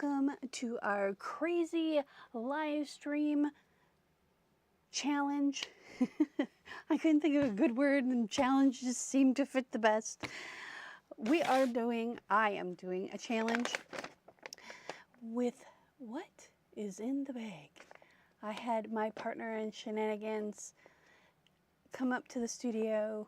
welcome to our crazy live stream challenge. I couldn't think of a good word, and challenge just seemed to fit the best. I am doing a challenge with what is in the bag. I had my partner in shenanigans come up to the studio,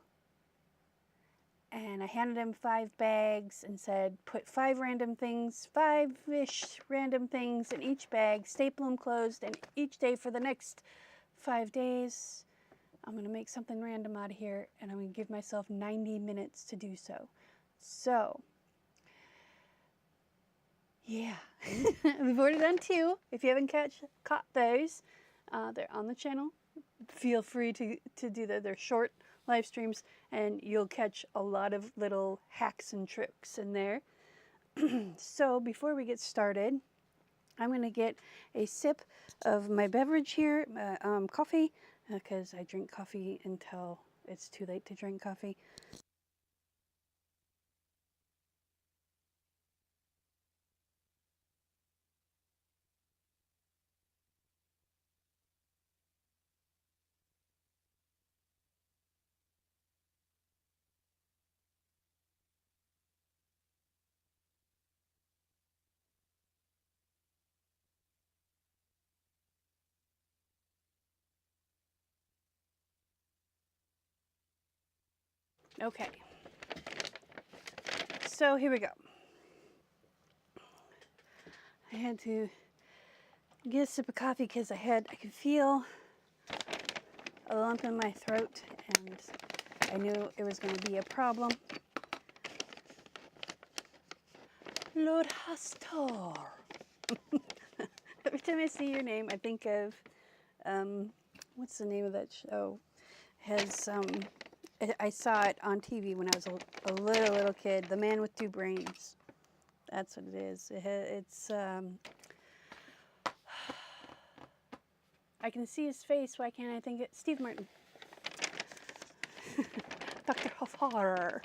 and I handed him 5 bags and said, put 5-ish random things in each bag, staple them closed, and each day for the next 5 days, I'm going to make something random out of here, and I'm going to give myself 90 minutes to do so. So, yeah, we've already done 2. If you haven't caught those, they're on the channel. Feel free to do that. They're short live streams, and you'll catch a lot of little hacks and tricks in there. So before we get started, I'm going to get a sip of my beverage here, coffee, because I drink coffee until it's too late to drink coffee. Okay, so here we go. I had to get a sip of coffee because I could feel a lump in my throat, and I knew it was going to be a problem. Lord Hastor. Every time I see your name, I think of, what's the name of that show? I saw it on TV when I was a little kid. The Man with 2 Brains. That's what it is. I can see his face. Why can't I think it? Steve Martin. Dr. Hofar.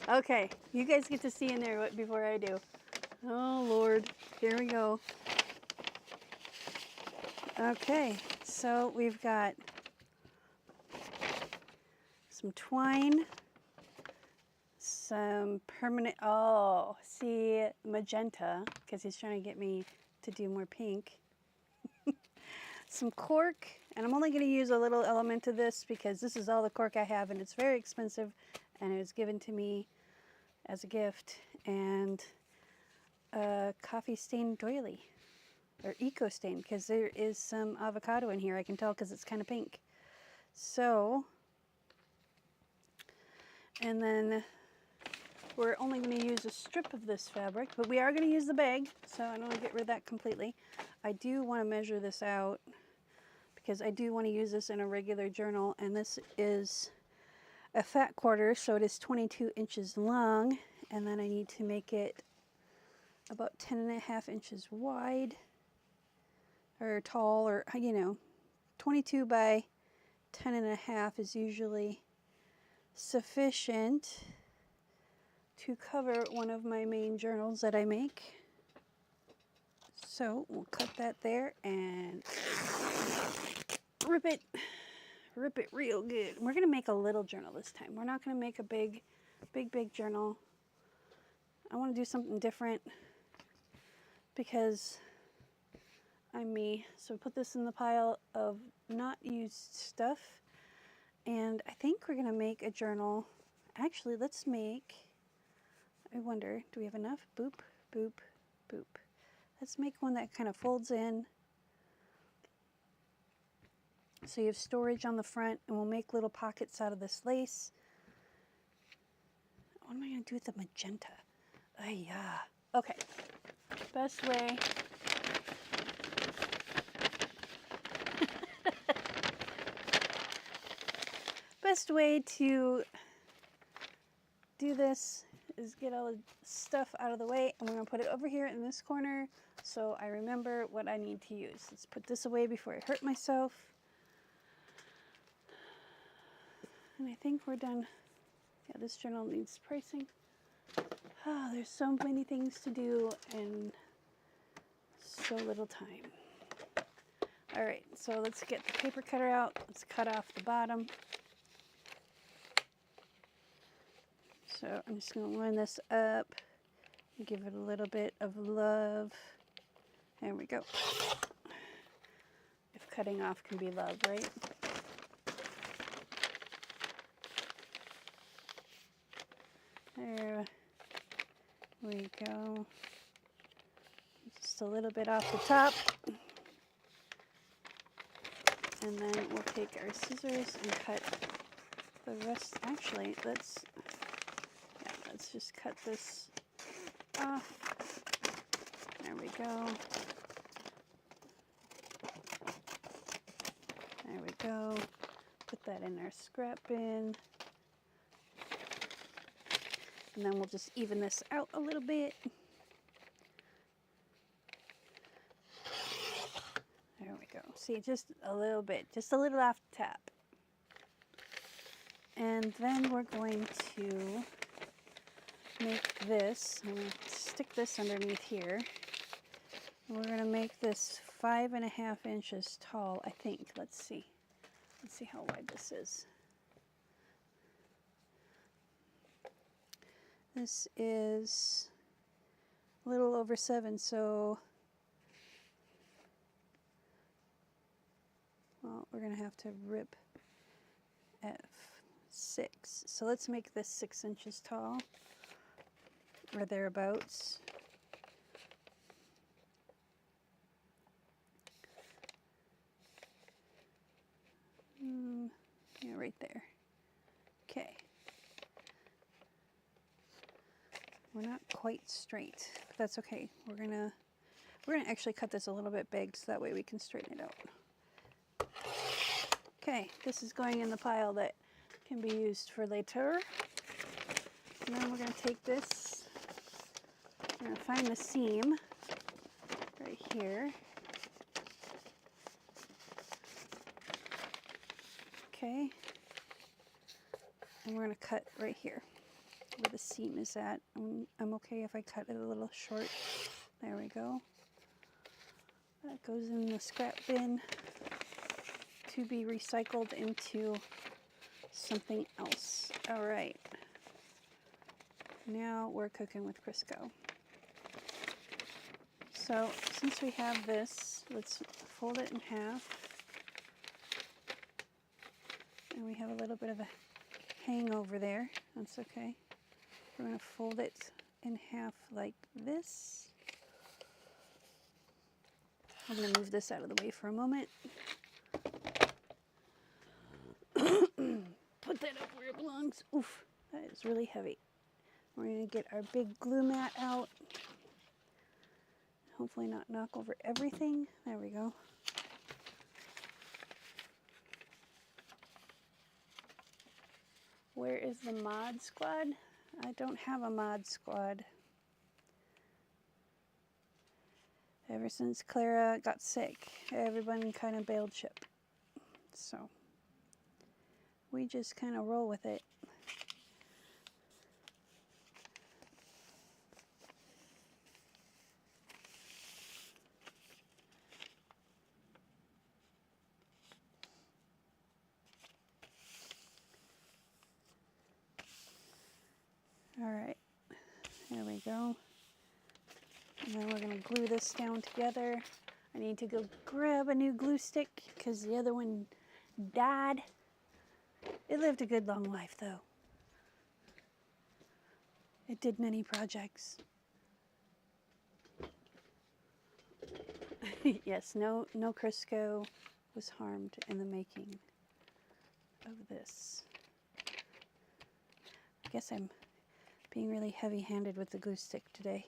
Okay, you guys get to see in there before I do. Oh, Lord. Here we go. Okay, so we've got some twine, some permanent, magenta, because he's trying to get me to do more pink. Some cork, and I'm only going to use a little element of this because this is all the cork I have, and it's very expensive, and it was given to me as a gift. And a coffee stain doily, or eco stain, because there is some avocado in here. I can tell because it's kind of pink. So, and then we're only going to use a strip of this fabric, but we are going to use the bag, so I don't want to get rid of that completely. I do want to measure this out because I do want to use this in a regular journal, and this is a fat quarter, so it is 22 inches long, and then I need to make it about 10.5 inches wide, or tall, or 22 by 10.5 is usually sufficient to cover one of my main journals that I make. So we'll cut that there and rip it real good. We're gonna make a little journal this time. We're not gonna make a big journal. I want to do something different because I'm me. So put this in the pile of not used stuff, and I think we're gonna make a journal. Actually, let's make, I wonder, do we have enough? Boop, boop, boop. Let's make one that kind of folds in, so you have storage on the front, and we'll make little pockets out of this lace. What am I going to do with the magenta? Yeah. Okay. Best way. Best way to do this is get all the stuff out of the way, and we're going to put it over here in this corner so I remember what I need to use. Let's put this away before I hurt myself. And I think we're done. Yeah, this journal needs pricing. Oh, there's so many things to do and so little time. All right, so let's get the paper cutter out. Let's cut off the bottom. So I'm just going to line this up, give it a little bit of love. There we go. If cutting off can be love, right? There we go. Just a little bit off the top. And then we'll take our scissors and cut the rest. Actually, let's just cut this off. There we go. There we go. Put that in our scrap bin. And then we'll just even this out a little bit. There we go. See, just a little bit, just a little off the top. And then we're going to make this, I'm going to stick this underneath here. We're going to make this 5.5 inches tall, I think. Let's see how wide this is. This is a little over 7, so well, we're going to have to rip at 6. So let's make this 6 inches tall, or thereabouts. Yeah, right there. Okay. We're not quite straight, but that's okay. We're gonna actually cut this a little bit big so that way we can straighten it out. Okay, this is going in the pile that can be used for later. And then we're gonna take this, we're gonna find the seam right here. Okay, and we're going to cut right here where the seam is at. I'm okay if I cut it a little short. There we go. That goes in the scrap bin to be recycled into something else. All right, now we're cooking with Crisco. So since we have this, let's fold it in half. And we have a little bit of a hangover there. That's okay. We're going to fold it in half like this. I'm going to move this out of the way for a moment. Put that up where it belongs. Oof, that is really heavy. We're going to get our big glue mat out. Hopefully not knock over everything. There we go. Where is the mod squad? I don't have a mod squad. Ever since Clara got sick, everyone kind of bailed ship. So we just kind of roll with it. All right, there we go. And then we're gonna glue this down together. I need to go grab a new glue stick because the other one died. It lived a good long life though. It did many projects. Yes, no Crisco was harmed in the making of this. I guess I'm being really heavy-handed with the glue stick today.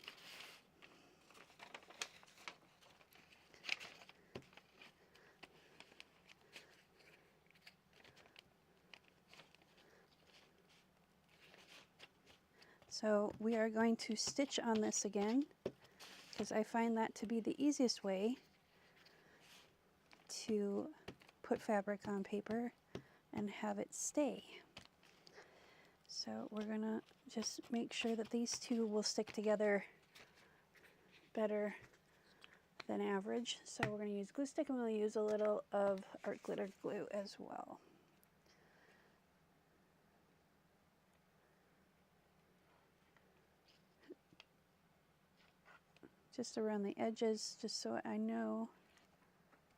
So we are going to stitch on this again because I find that to be the easiest way to put fabric on paper and have it stay. So we're gonna just make sure that these two will stick together better than average. So we're gonna use glue stick, and we'll use a little of art glitter glue as well. Just around the edges, just so I know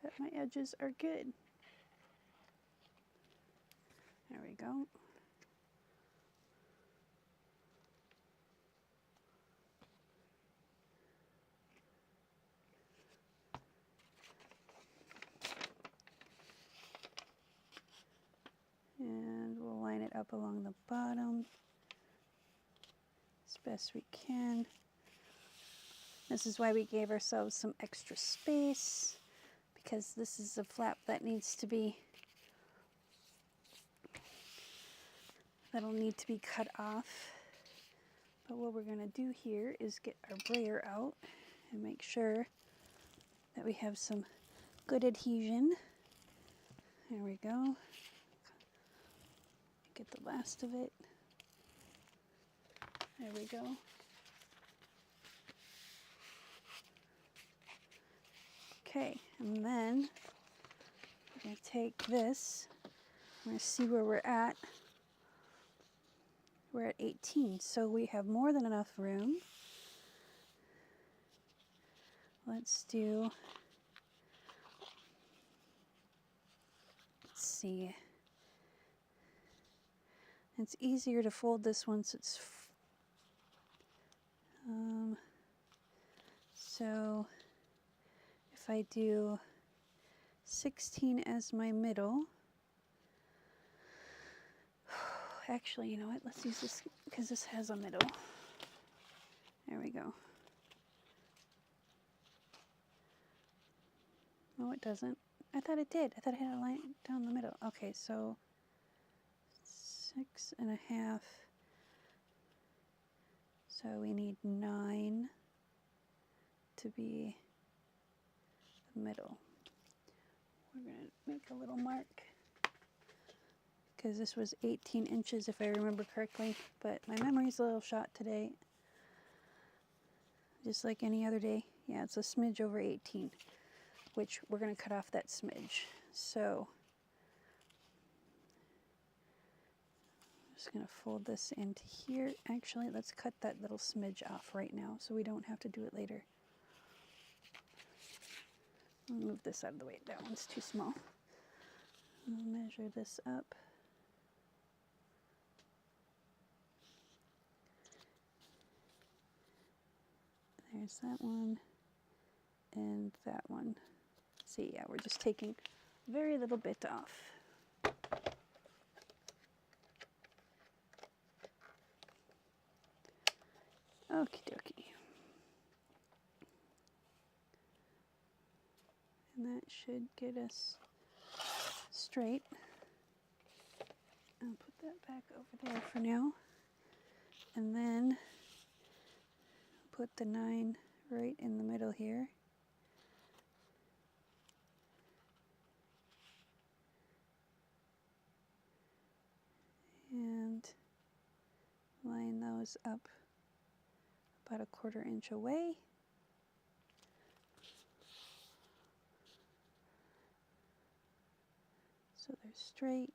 that my edges are good. There we go. And we'll line it up along the bottom as best we can. This is why we gave ourselves some extra space, because this is a flap that needs to be, that'll need to be cut off. But what we're gonna do here is get our brayer out and make sure that we have some good adhesion. There we go. Get the last of it. There we go. Okay, and then we're going to take this. We're going to see where we're at. We're at 18, so we have more than enough room. Let's do, let's see. It's easier to fold this once it's, so if I do 16 as my middle, actually, you know what, let's use this because this has a middle. There we go. No, it doesn't. I thought it did. I thought I had a line down the middle. Okay, so 6.5. So we need 9 to be the middle. We're going to make a little mark because this was 18 inches if I remember correctly, but my memory's a little shot today, just like any other day. Yeah, it's a smidge over 18, which we're going to cut off that smidge. So I'm just going to fold this into here. Actually, let's cut that little smidge off right now so we don't have to do it later. I'll move this out of the way. That one's too small. I'll measure this up. There's that one and that one. See, yeah, we're just taking very little bit off. Okie dokie. And that should get us straight. I'll put that back over there for now. And then put the 9 right in the middle here. And line those up about 1/4 inch away. So they're straight.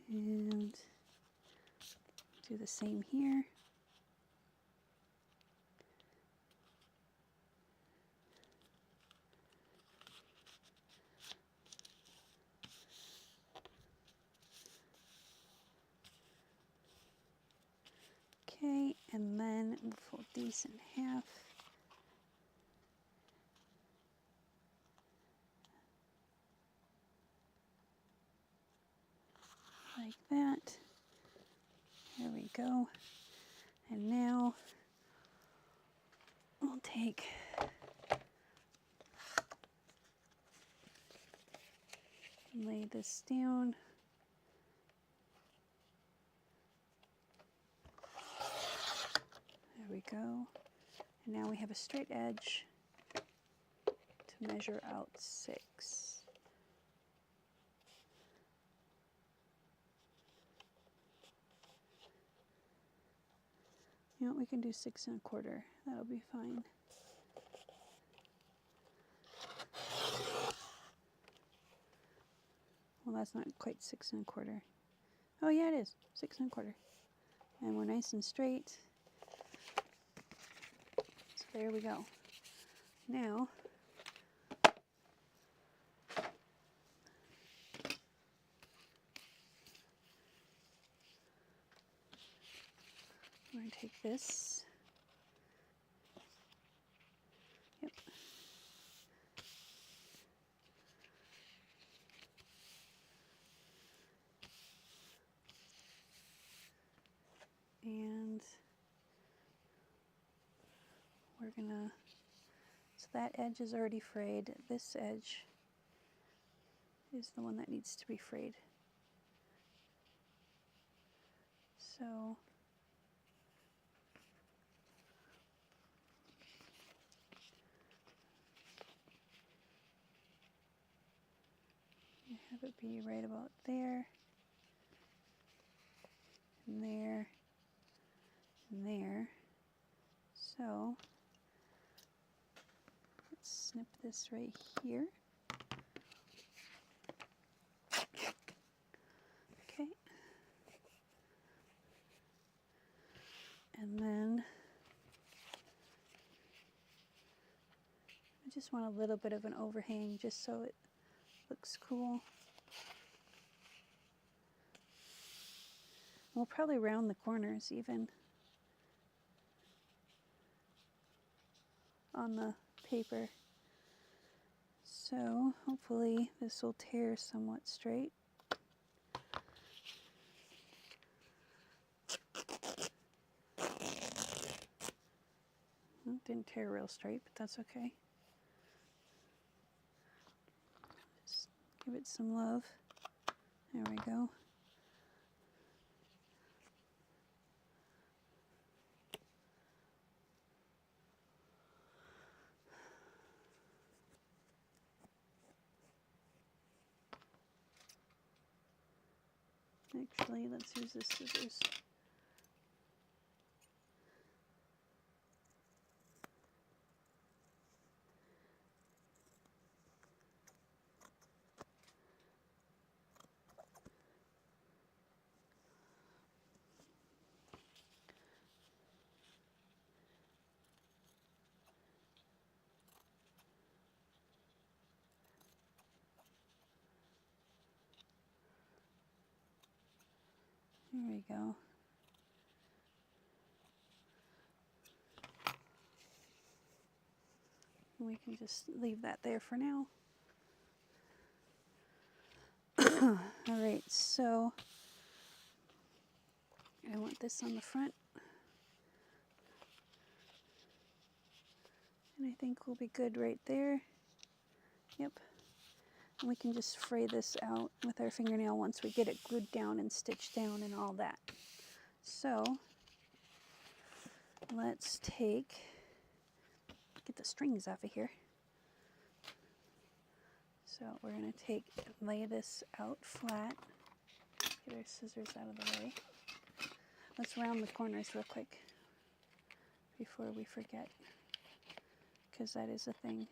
And do the same here. Okay, and then we'll fold these in half. Like that. There we go. And now we'll take and lay this down. There we go. And now we have a straight edge. measure out 6. You know what, we can do 6 1/4. That'll be fine. Well, that's not quite 6 1/4. Oh yeah, it is 6 1/4. And we're nice and straight. So there we go. Now, we're going to take this. Yep. And we're gonna, so that edge is already frayed. This edge is the one that needs to be frayed. So you have it be right about there, and there, and there. So let's snip this right here. Okay. And then I just want a little bit of an overhang just so it looks cool. We'll probably round the corners even on the paper. So hopefully this will tear somewhat straight. Well, it didn't tear real straight, but that's okay. Just give it some love. There we go. Actually, let's use the scissors. There we go. We can just leave that there for now. All right, so I want this on the front. And I think we'll be good right there. Yep. And we can just fray this out with our fingernail once we get it glued down and stitched down and all that. So let's get the strings off of here. So we're going to lay this out flat. Get our scissors out of the way. Let's round the corners real quick before we forget, because that is a thing.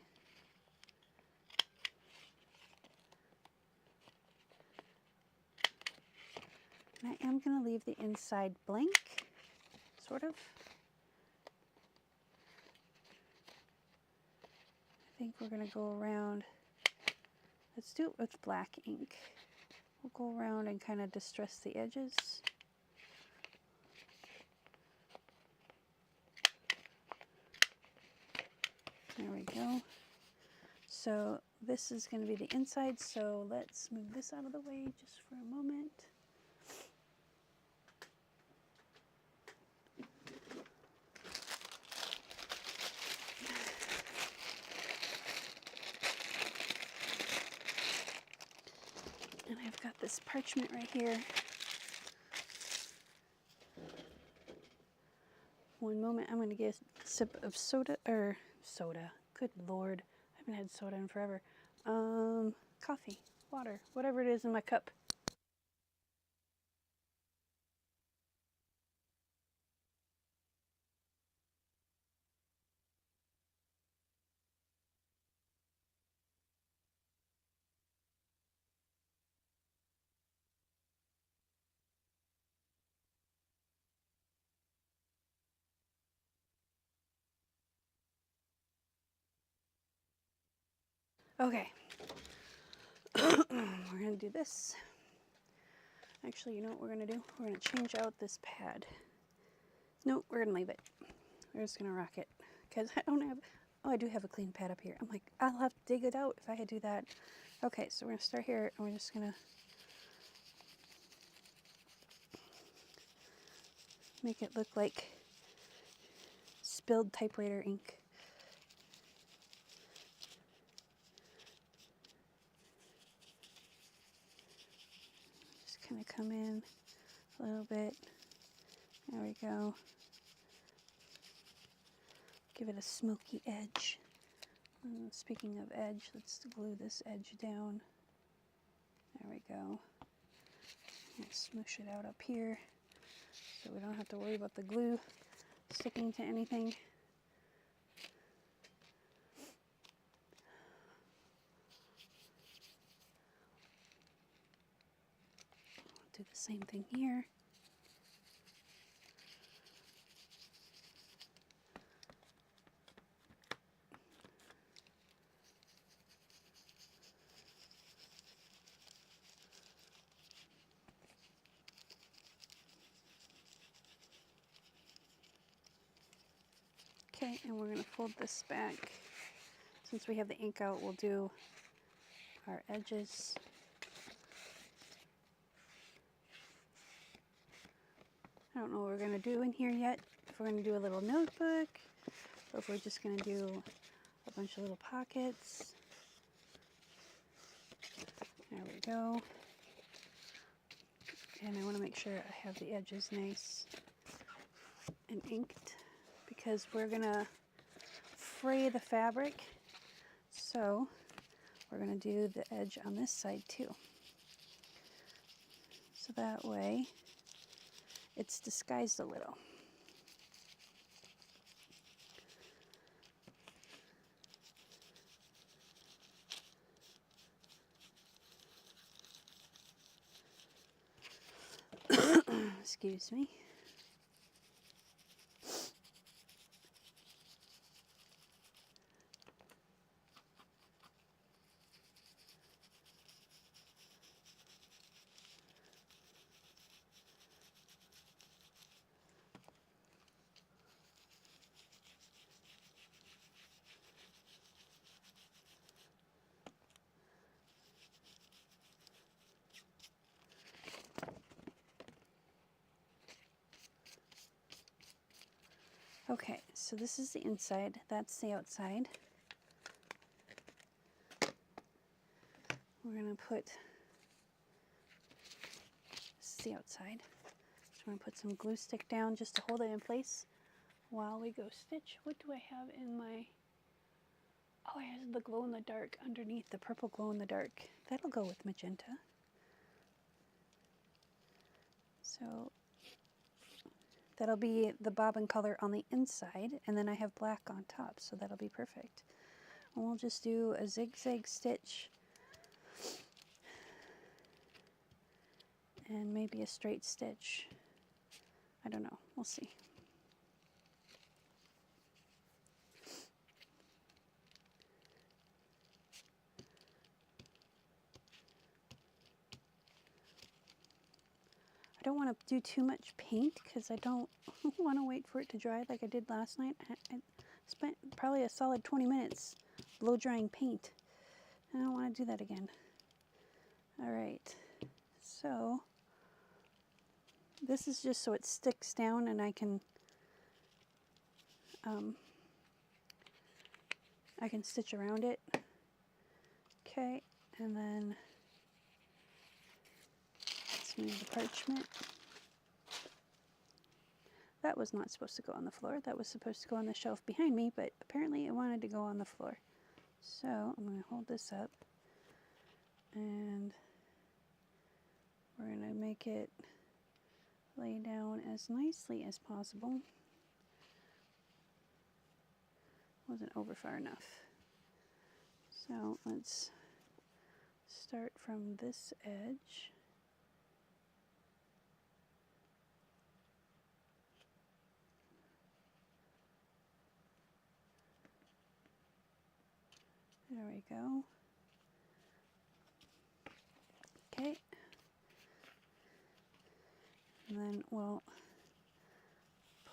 And I am going to leave the inside blank, sort of. I think we're going to go around. Let's do it with black ink. We'll go around and kind of distress the edges. There we go. So this is going to be the inside, so let's move this out of the way just for a moment. And I've got this parchment right here. One moment, I'm going to get a sip of soda. Good Lord, I've haven't had soda in forever. Coffee, water, whatever it is in my cup. Okay. We're going to do this. Actually, you know what we're going to do? We're going to change out this pad. Nope, we're going to leave it. We're just going to rock it. Because I don't have... Oh, I do have a clean pad up here. I'm like, I'll have to dig it out if I had to do that. Okay, so we're going to start here, and we're just going to make it look like spilled typewriter ink. Just kind of come in a little bit. There we go. Give it a smoky edge. And speaking of edge, let's glue this edge down. There we go. And smoosh it out up here so we don't have to worry about the glue sticking to anything. Do the same thing here. Okay, and we're going to fold this back. Since we have the ink out, we'll do our edges. I don't know what we're going to do in here yet. If we're going to do a little notebook, or if we're just going to do a bunch of little pockets. There we go. And I want to make sure I have the edges nice and inked, because we're going to fray the fabric. So we're going to do the edge on this side too. So that way it's disguised a little. Excuse me. Okay, so this is the inside, that's the outside. We're going to put, this is the outside. So we're going to put some glue stick down just to hold it in place while we go stitch. What do I have in my, oh, I have the glow in the dark underneath, the purple glow in the dark. That'll go with magenta. So that'll be the bobbin color on the inside, and then I have black on top, so that'll be perfect. And we'll just do a zigzag stitch and maybe a straight stitch. I don't know, we'll see. I don't want to do too much paint because I don't want to wait for it to dry like I did last night. I spent probably a solid 20 minutes blow drying paint. I don't want to do that again. All right, so this is just so it sticks down and I can stitch around it. Okay, and then let's move the parchment. That was not supposed to go on the floor. That was supposed to go on the shelf behind me, but apparently it wanted to go on the floor. So I'm going to hold this up and we're going to make it lay down as nicely as possible. Wasn't over far enough. So let's start from this edge. There we go. Okay. And then we'll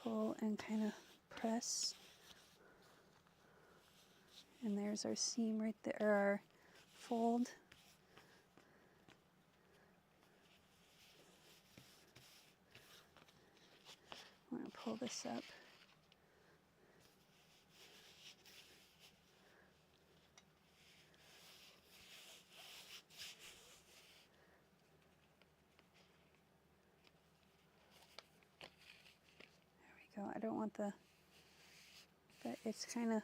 pull and kind of press. And there's our seam right there, or our fold. I'm going to pull this up. There we go. I don't want but it's kind of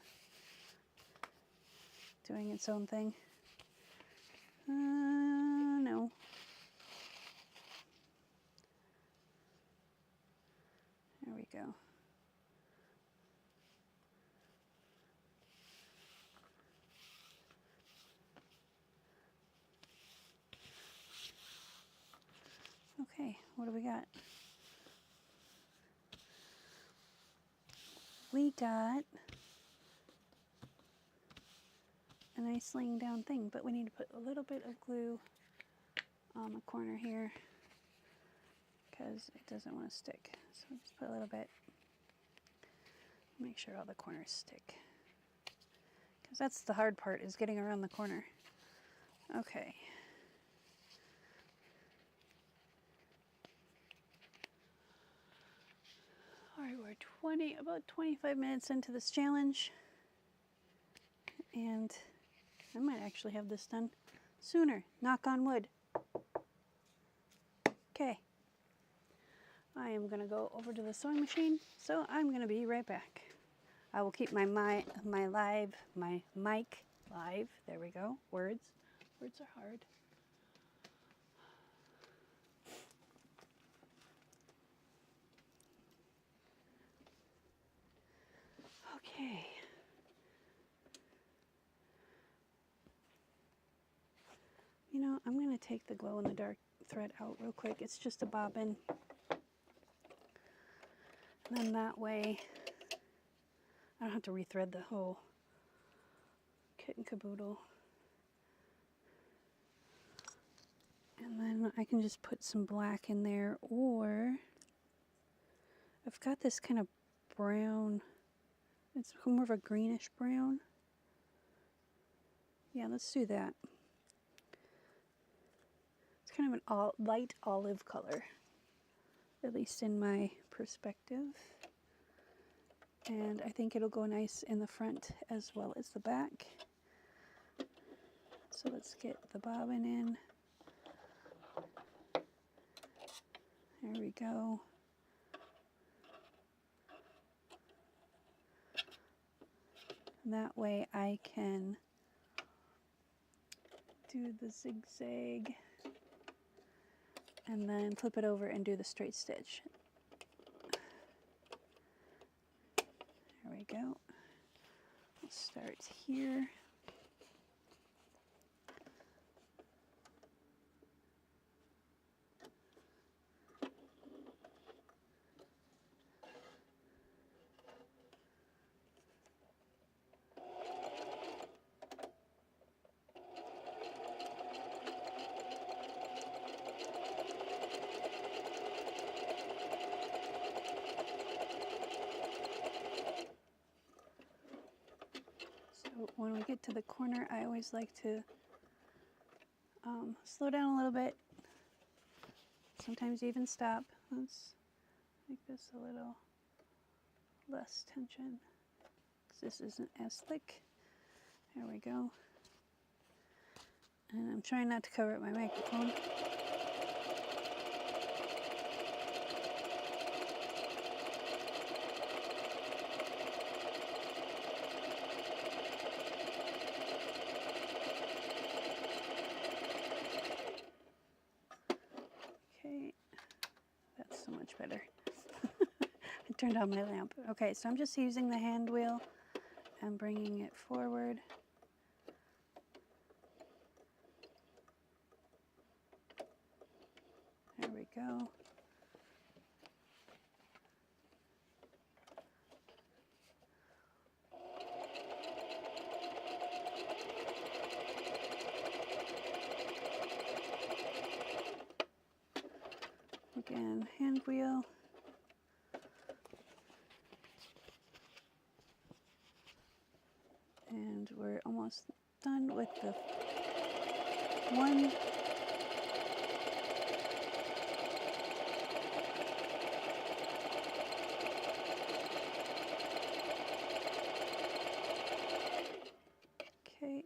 doing its own thing. No. There we go. Okay, what do we got? We got a nice laying down thing, but we need to put a little bit of glue on the corner here because it doesn't want to stick. So just put a little bit. Make sure all the corners stick. Because that's the hard part, is getting around the corner. Okay. All right, we're about 25 minutes into this challenge. And I might actually have this done sooner, knock on wood. Okay. I am gonna go over to the sewing machine, so I'm gonna be right back. I will keep my mic live. There we go. Words are hard. Okay. You know, I'm going to take the glow in the dark thread out real quick. It's just a bobbin. And then that way I don't have to rethread the whole kit and caboodle. And then I can just put some black in there, or I've got this kind of brown, it's more of a greenish brown. Yeah, let's do that. It's kind of an light olive color, at least in my perspective. And I think it'll go nice in the front as well as the back. So let's get the bobbin in. There we go. And that way I can do the zigzag and then flip it over and do the straight stitch. There we go. We'll start here. When we get to the corner, I always like to slow down a little bit, sometimes even stop. Let's make this a little less tension, because this isn't as thick. There we go. And I'm trying not to cover up my microphone. much better. I turned on my lamp. Okay, so I'm just using the hand wheel and bringing it forward. There we go. Again, hand wheel. And we're almost done with the one. Okay.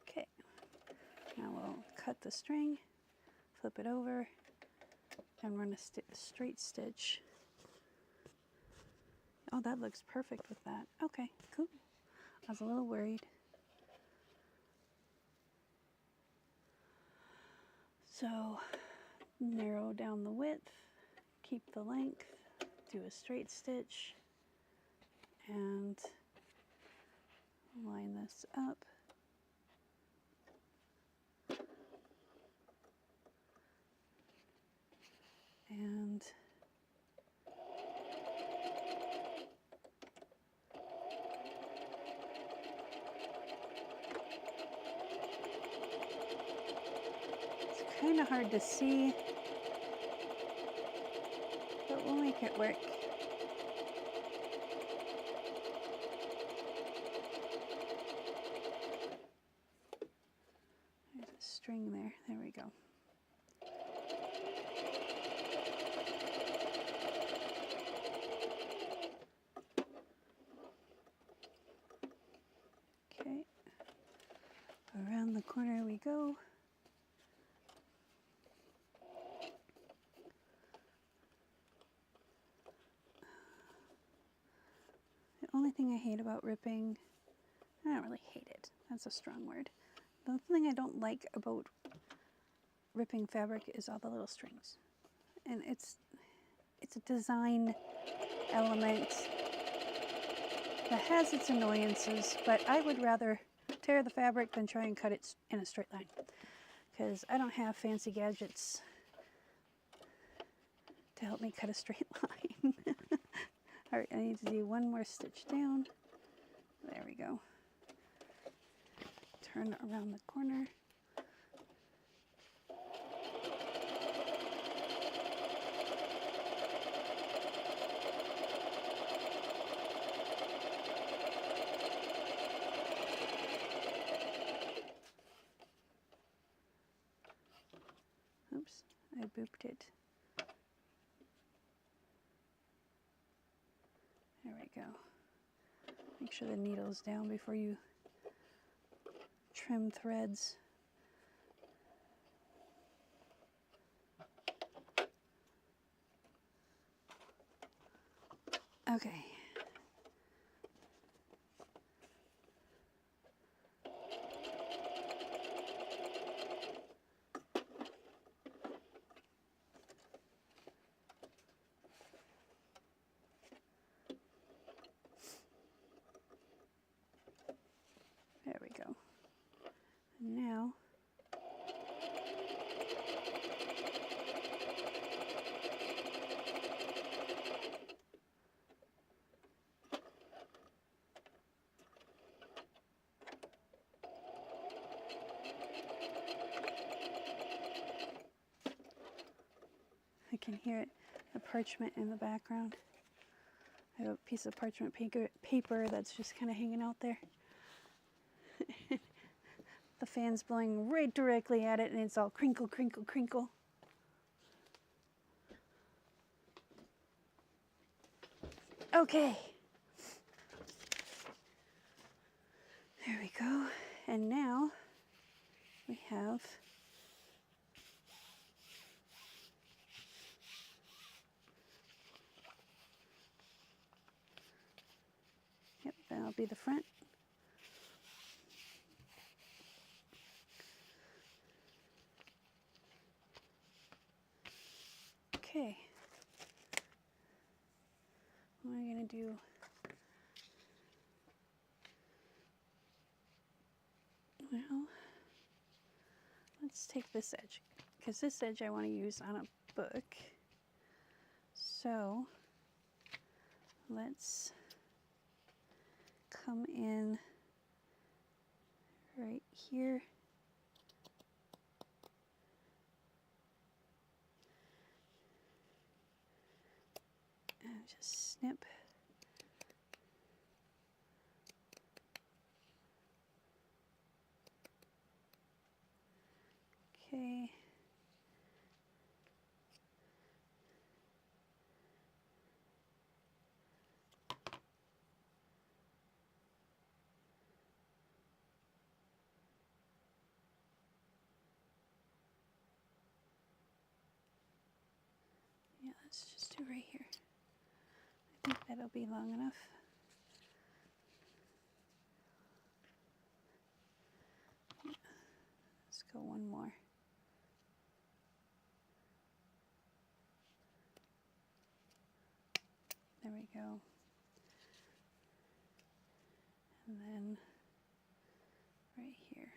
Okay. Now we'll cut the string, flip it over, and run a straight stitch. Oh, that looks perfect with that. Okay, cool. I was a little worried. So, narrow down the width, keep the length, do a straight stitch, and line this up. And it's kind of hard to see, but we'll make it work. There's a string there. There we go. Okay. Around the corner we go. The only thing I hate about ripping, I don't really hate it, that's a strong word. The thing I don't like about ripping fabric is all the little strings. And it's a design element that has its annoyances, but I would rather tear the fabric than try and cut it in a straight line, because I don't have fancy gadgets to help me cut a straight line. All right, I need to do one more stitch down. There we go. Turn around the corner. Oops, I booped it. There we go. Make sure the needle's down before you trim threads. Okay. There we go. And now I can hear it, the parchment in the background. I have a piece of parchment paper that's just kind of hanging out there. The fan's blowing right directly at it and it's all crinkle, crinkle, crinkle. Okay. There we go. And now we have be the front. Okay. What am I going to do? Well, let's take this edge, because this edge I want to use on a book. So let's come in right here. And just snip. Okay. Yeah, let's just do right here. I think that'll be long enough. Yeah. Let's go one more. There we go. And then right here.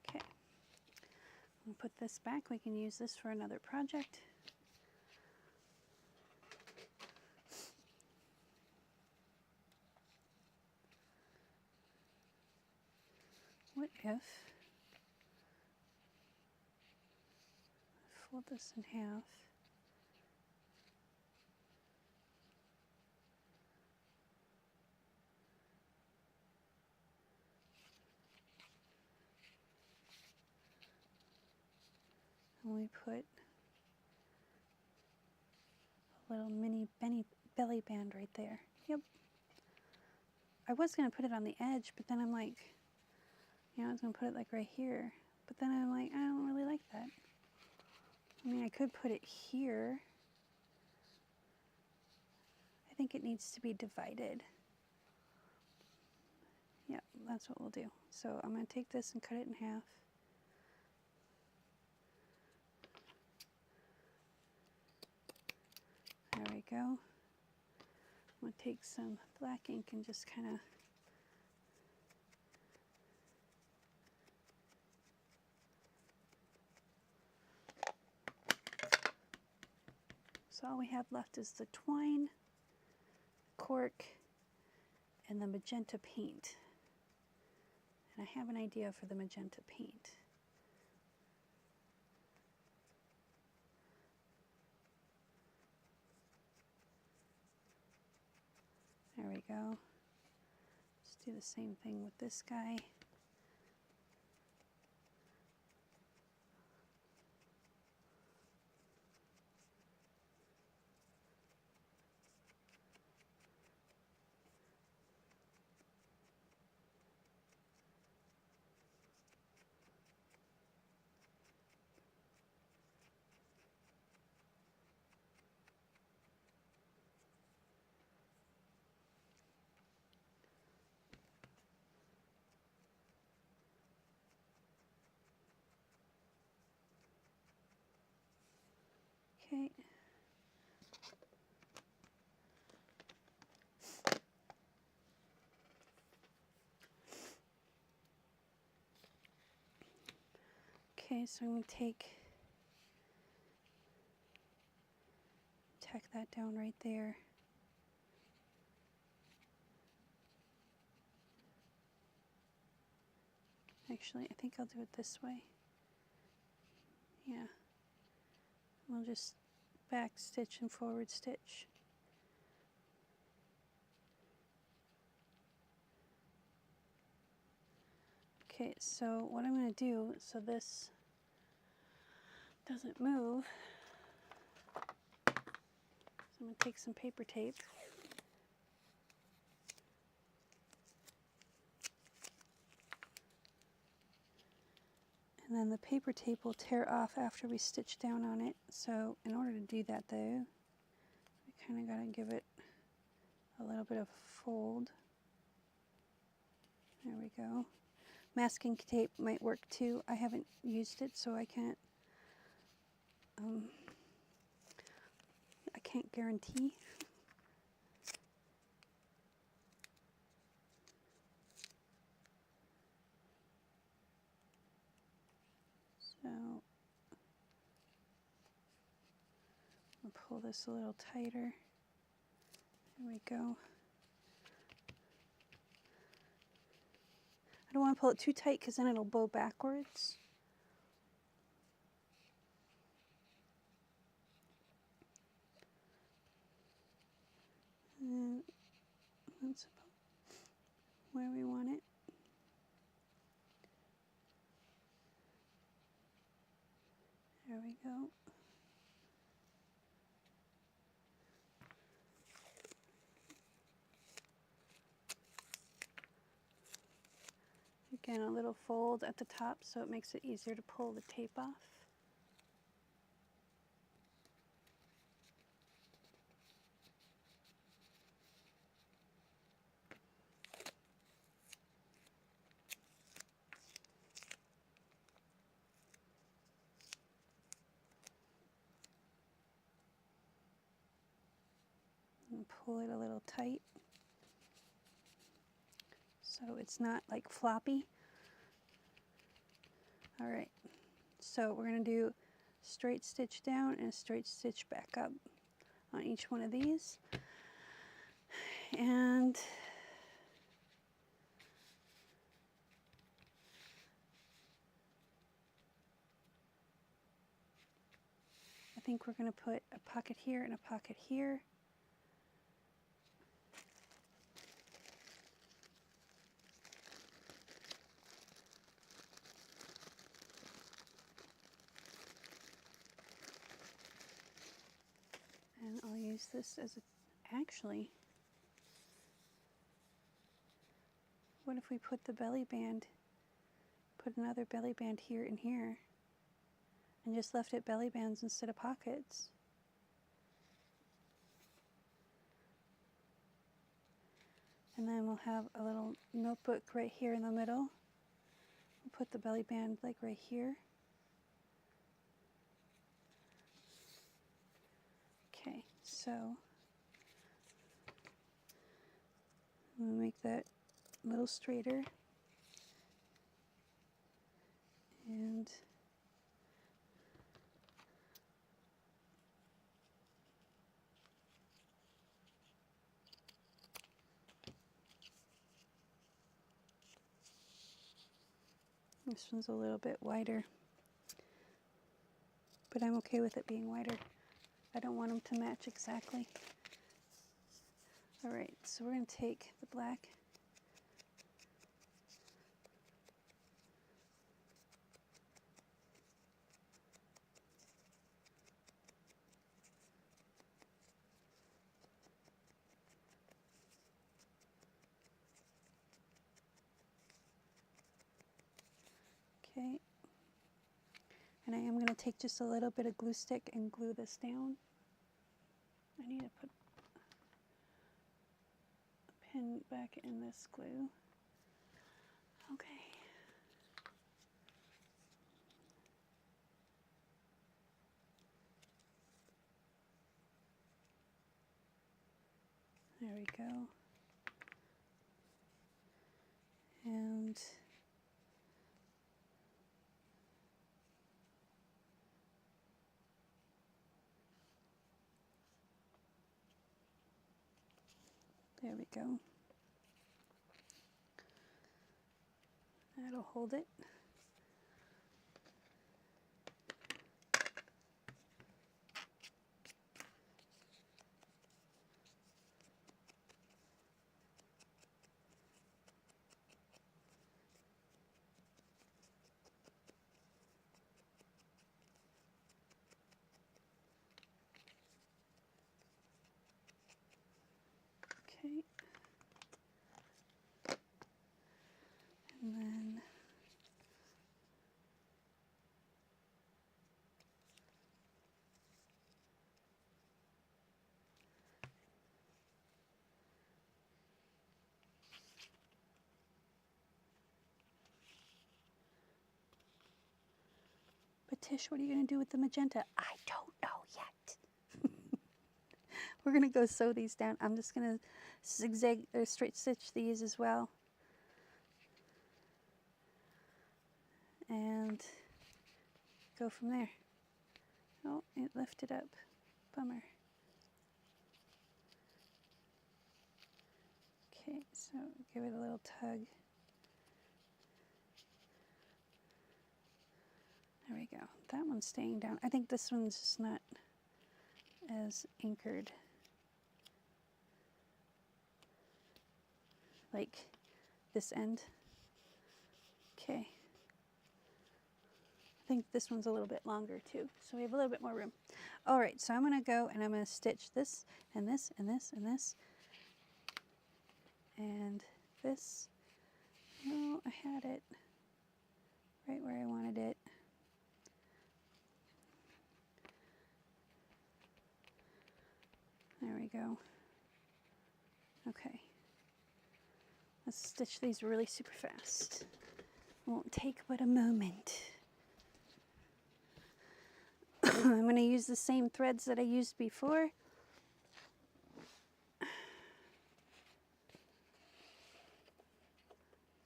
Okay. We'll put this back. We can use this for another project. What if I fold this in half? And we put a little mini belly band right there. Yep. I was going to put it on the edge, but then I'm like, you know, I was going to put it like right here. But then I'm like, I don't really like that. I mean, I could put it here. I think it needs to be divided. Yep, that's what we'll do. So I'm going to take this and cut it in half. There we go. I'm going to take some black ink and just kind of so all we have left is the twine, cork, and the magenta paint. And I have an idea for the magenta paint. There we go. Let's do the same thing with this guy. Okay. Okay, so I'm going to tack that down right there. Actually, I think I'll do it this way. Yeah. We'll just back stitch and forward stitch. Okay, so what I'm going to do, so this doesn't move, so I'm going to take some paper tape. And then the paper tape will tear off after we stitch down on it. So in order to do that though, we kind of got to give it a little bit of a fold. There we go. Masking tape might work too. I haven't used it, so I can't guarantee. So I'll pull this a little tighter. There we go. I don't want to pull it too tight because then it'll bow backwards. And that's about where we want it. There we go. Again, a little fold at the top so it makes it easier to pull the tape off. And pull it a little tight so it's not like floppy. All right, so we're going to do straight stitch down and a straight stitch back up on each one of these. And I think we're going to put a pocket here and a pocket here. And I'll use this as a, actually, what if we put the belly band, put another belly band here and here, and just left it belly bands instead of pockets? And then we'll have a little notebook right here in the middle. We'll put the belly band like right here. Okay, so I'm going to make that a little straighter. And this one's a little bit wider, but I'm okay with it being wider. I don't want them to match exactly. All right, so we're going to take the black okay, and I am going to take just a little bit of glue stick and glue this down. I need to put a pin back in this glue. Okay. There we go. And there we go. That'll hold it. Okay. And then Tish, what are you going to do with the magenta? I don't know yet. We're going to go sew these down. I'm just going to zigzag or straight stitch these as well. And go from there. Oh, it lifted up. Bummer. Okay, so give it a little tug. There we go. That one's staying down. I think this one's just not as anchored. Like this end. Okay. I think this one's a little bit longer too, so we have a little bit more room. All right, so I'm going to go and I'm going to stitch this and this and this and this and this. Oh, I had it right where I wanted it. There we go. Okay. Let's stitch these really super fast. Won't take but a moment. I'm going to use the same threads that I used before.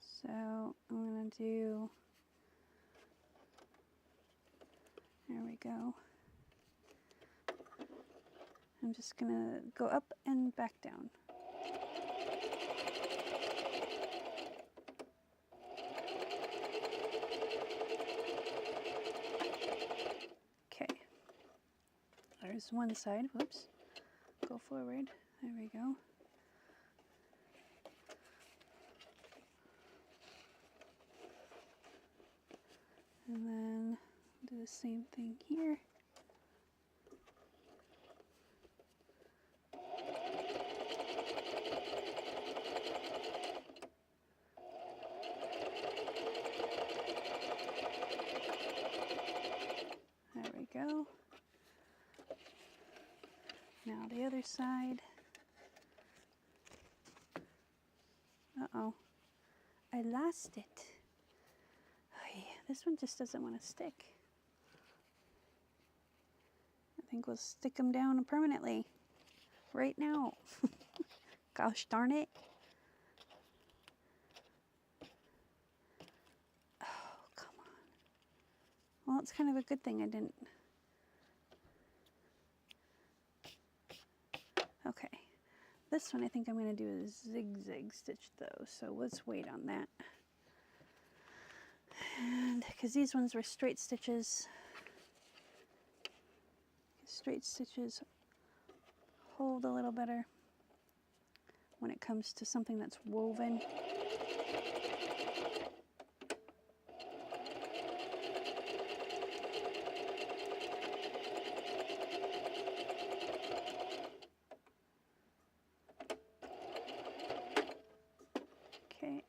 So I'm going to do, there we go. I'm just going to go up and back down. Okay. There's one side. Whoops. Go forward. There we go. And then do the same thing here. There we go. Now the other side. Uh-oh. I lost it. This one just doesn't want to stick. I think we'll stick them down permanently right now. Gosh darn it. Oh, come on. Well, it's kind of a good thing I didn't. Okay. This one I think I'm going to do a zigzag stitch though, so let's wait on that. And because these ones were straight stitches, straight stitches hold a little better when it comes to something that's woven. Okay.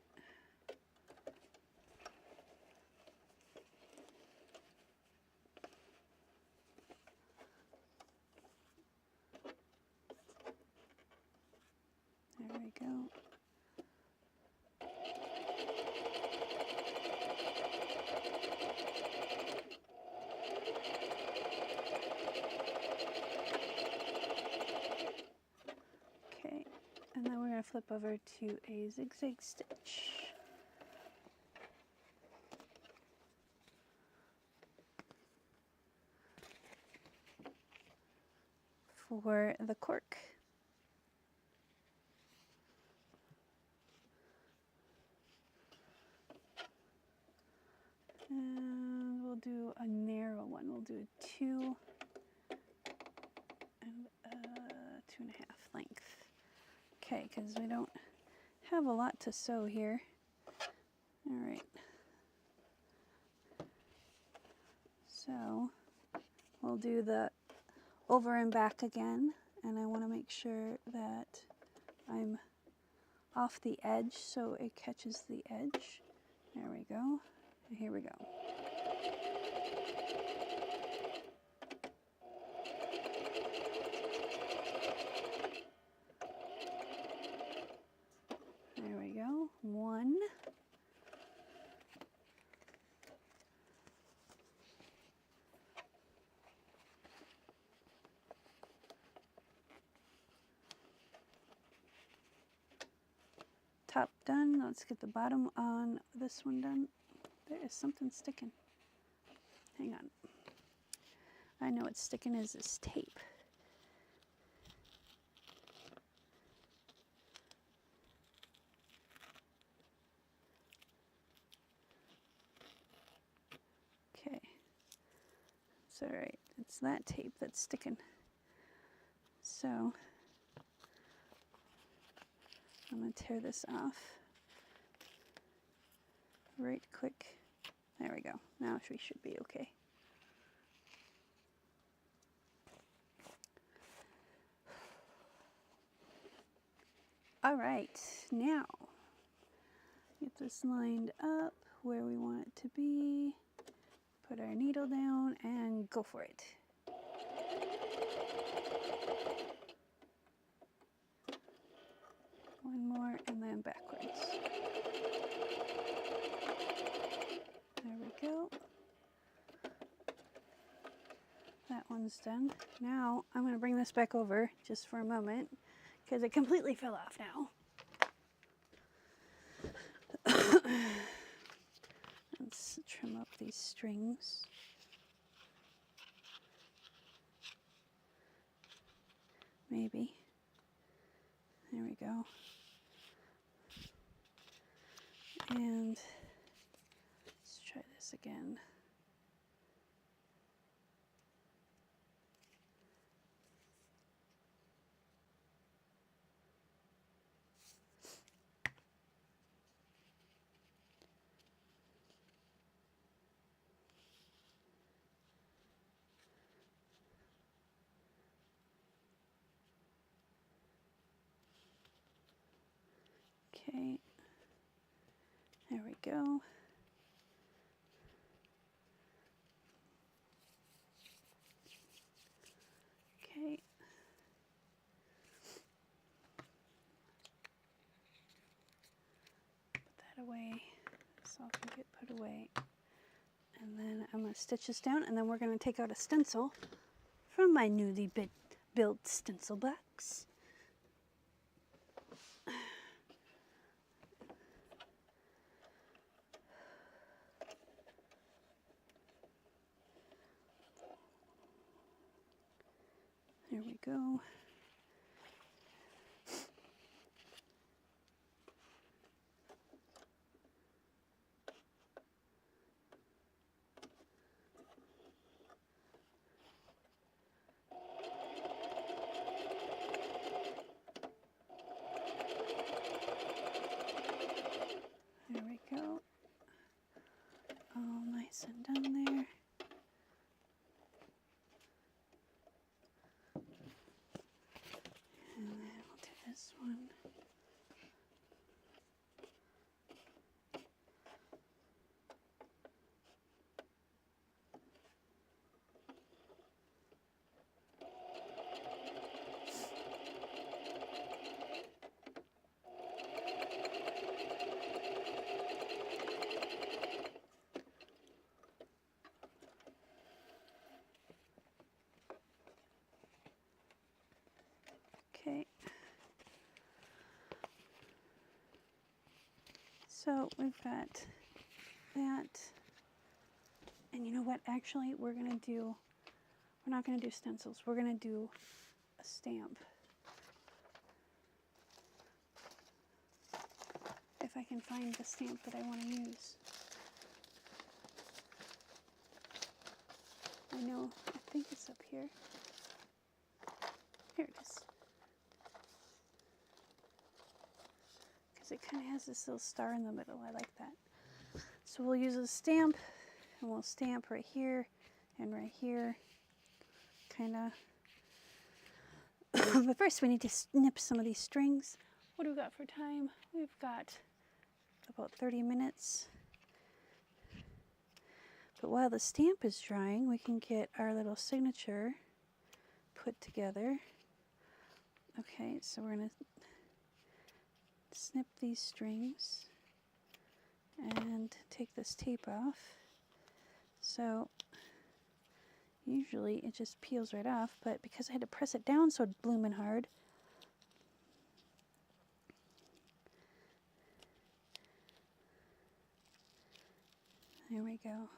There we go. Okay, and then we're going to flip over to a zigzag stitch. For the cork. And we'll do a narrow one. We'll do 2 and 2.5 length. Okay, because we don't have a lot to sew here. All right. So we'll do the over and back again, and I want to make sure that I'm off the edge so it catches the edge. There we go. Here we go. There we go. 1. top done. Let's get the bottom on this one done. There is something sticking. Hang on. I know what's sticking is this tape. Okay. It's all right. It's that tape that's sticking. So I'm going to tear this off right quick. There we go. Now we should be okay. All right, now get this lined up where we want it to be. Put our needle down and go for it. One more and then backwards. There we go. That one's done. Now I'm going to bring this back over just for a moment because it completely fell off now. Let's trim up these strings. Maybe. There we go. And let's try this again. Okay, there we go. Okay. Put that away. This all can get put away. And then I'm going to stitch this down, and then we're going to take out a stencil from my newly built stencil box. There we go. There we go. All nice and done there. And then we'll do this one. Okay. So we've got that. And you know what? Actually, we're not going to do stencils. We're going to do a stamp. If I can find the stamp that I want to use. I know, I think it's up here. Here it is. Because it kind of has this little star in the middle. I like that. So we'll use a stamp, and we'll stamp right here and right here. Kind of. But first we need to snip some of these strings. What do we got for time? We've got about 30 minutes. But while the stamp is drying, we can get our little signature put together. Okay, so we're going to snip these strings and take this tape off. So usually it just peels right off, but because I had to press it down so bloomin' hard, There we go.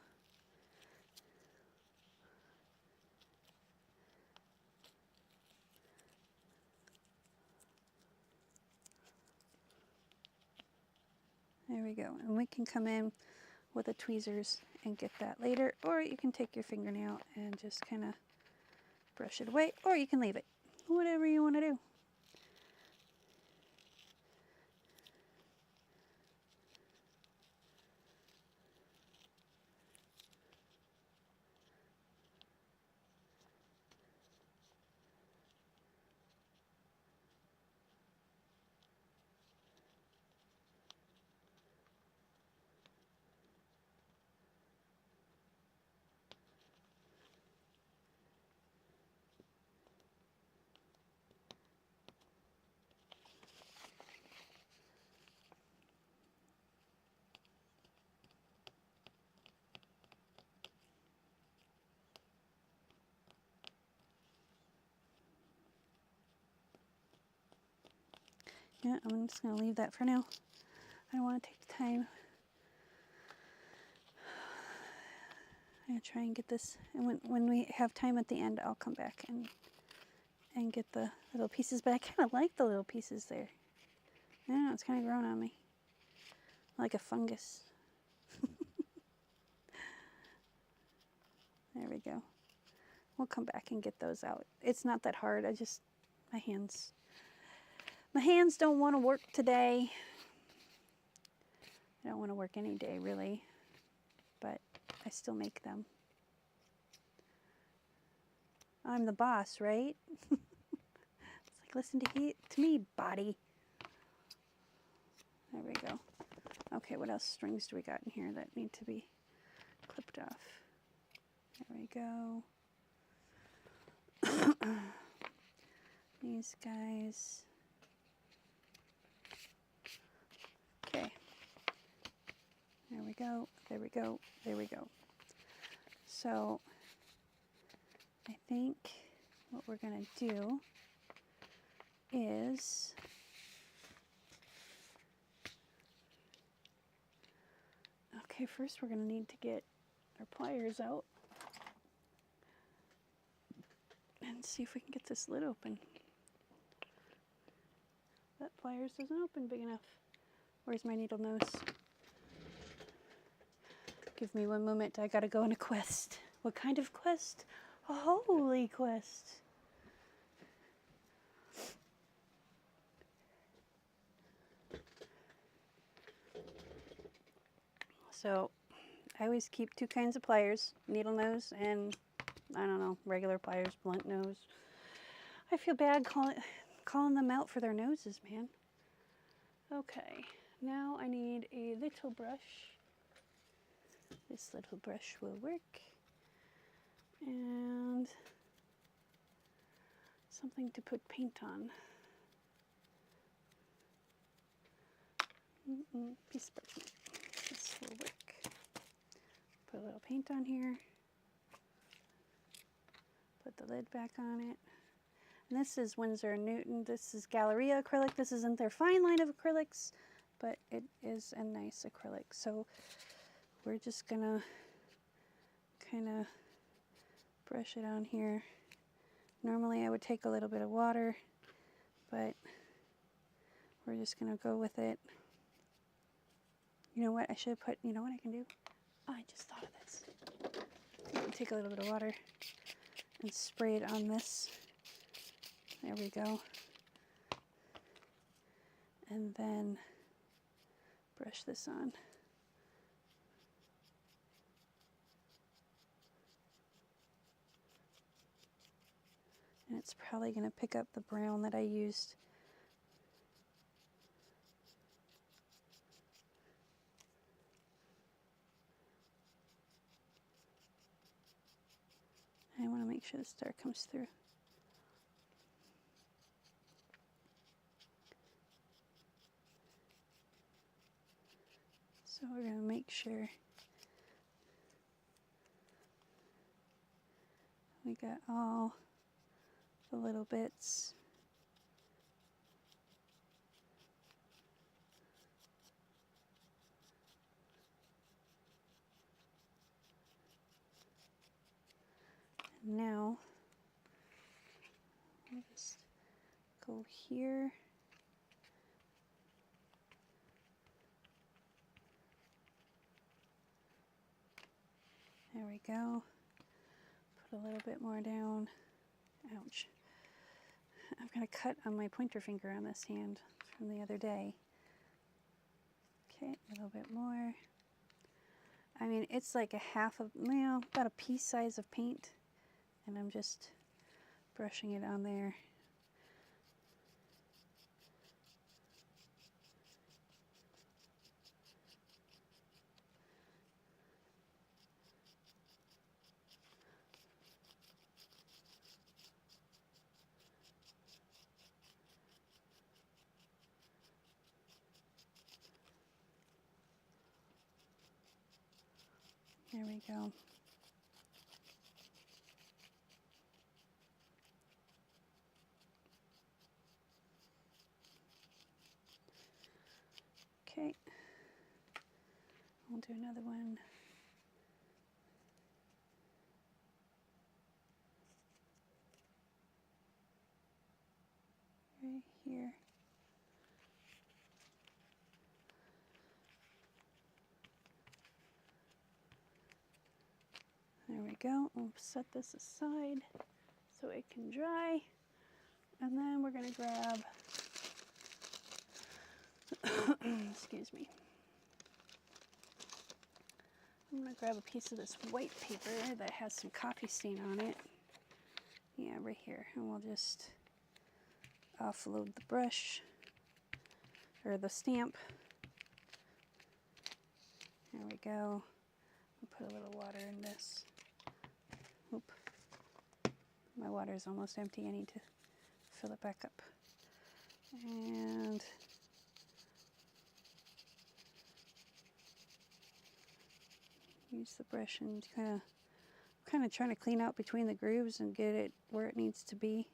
There we go. And we can come in with the tweezers and get that later, or you can take your fingernail and just kind of brush it away, or you can leave it. Whatever you want to do. Yeah, I'm just going to leave that for now. I don't want to take the time. I'm going to try and get this, and when we have time at the end, I'll come back and get the little pieces, but I kind of like the little pieces there. I don't know, it's kind of growing on me. Like a fungus. There we go. We'll come back and get those out. It's not that hard, my hands don't want to work today. I don't want to work any day, really, but I still make them. I'm the boss, right? It's like, listen to me, body. There we go. Okay, what else strings do we got in here that need to be clipped off? There we go. These guys. Okay. There we go, there we go, there we go. So I think what we're going to do is okay, first we're going to need to get our pliers out and see if we can get this lid open. That pliers doesn't open big enough. Where's my needle nose? Give me one moment, I gotta go on a quest. What kind of quest? A holy quest. So, I always keep two kinds of pliers, needle nose and, I don't know, regular pliers, blunt nose. I feel bad calling them out for their noses, man. Okay, now I need a little brush. This little brush will work. And something to put paint on. Piece of parchment. This will work. Put a little paint on here. Put the lid back on it. And this is Winsor & Newton. This is Galleria acrylic. This isn't their fine line of acrylics, but it is a nice acrylic. So we're just gonna kind of brush it on here. Normally I would take a little bit of water, but we're just gonna go with it. You know what I should have put, you know what I can do? Oh, I just thought of this. I can take a little bit of water and spray it on this. There we go. And then brush this on. And it's probably going to pick up the brown that I used. I want to make sure the star comes through. So we're going to make sure we got all the little bits. Now, I'll just go here. There we go. Put a little bit more down. Ouch. I've got a cut on my pointer finger on this hand from the other day. Okay, a little bit more. I mean, it's like a half of, well, about a pea size of paint. And I'm just brushing it on there. There we go. Okay. We'll do another one. Right here. There we go. We'll set this aside so it can dry. And then we're going to grab, excuse me. I'm going to grab a piece of this white paper that has some coffee stain on it. Yeah, right here. And we'll just offload the brush, or the stamp. There we go. I'll put a little water in this. Oop. My water is almost empty. I need to fill it back up. And use the brush and kind of trying to clean out between the grooves and get it where it needs to be.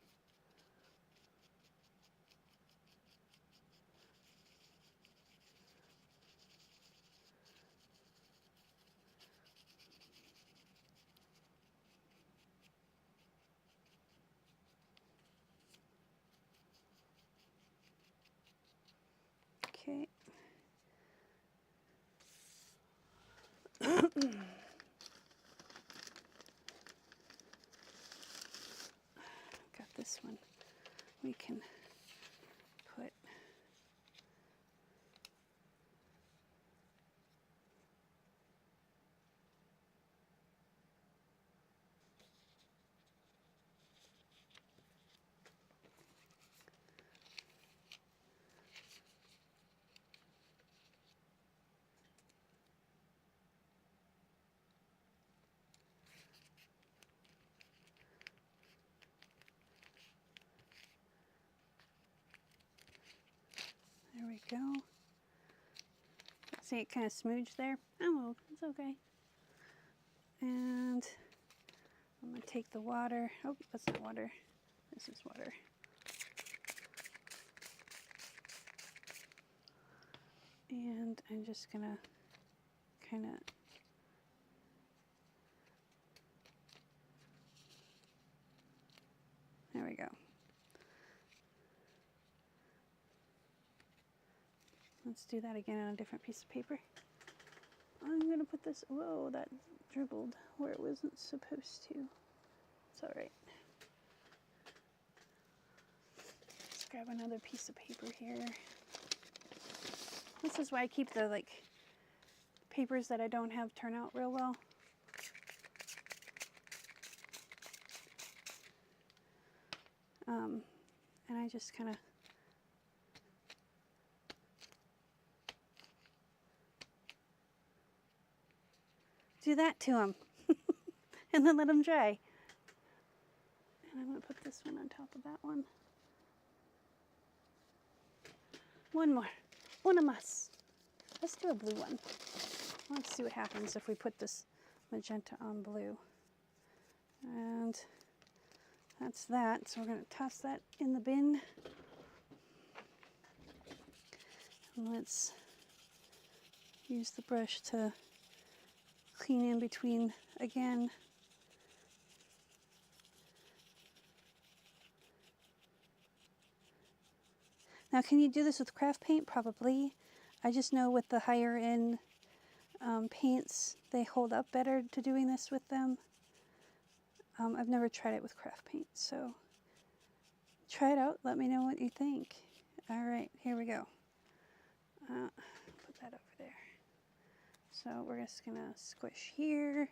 Okay. Got this one. We can put there we go. See, it kind of smoothed there. Oh, well, it's okay. And I'm going to take the water. Oh, that's not water. This is water. And I'm just going to kind of there we go. Let's do that again on a different piece of paper. I'm going to put this, whoa, that dribbled where it wasn't supposed to. It's all right. Let's grab another piece of paper here. This is why I keep the papers that I don't have turn out real well. And I just kind of do that to them and then let them dry. And I'm going to put this one on top of that one. One more. Una más. Let's do a blue one. Let's see what happens if we put this magenta on blue. And that's that. So we're going to toss that in the bin. And let's use the brush to clean in between again. Now, can you do this with craft paint? Probably. I just know with the higher end paints, they hold up better to doing this with them. I've never tried it with craft paint, so try it out. Let me know what you think. All right, here we go. Put that over there. So we're just gonna squish here,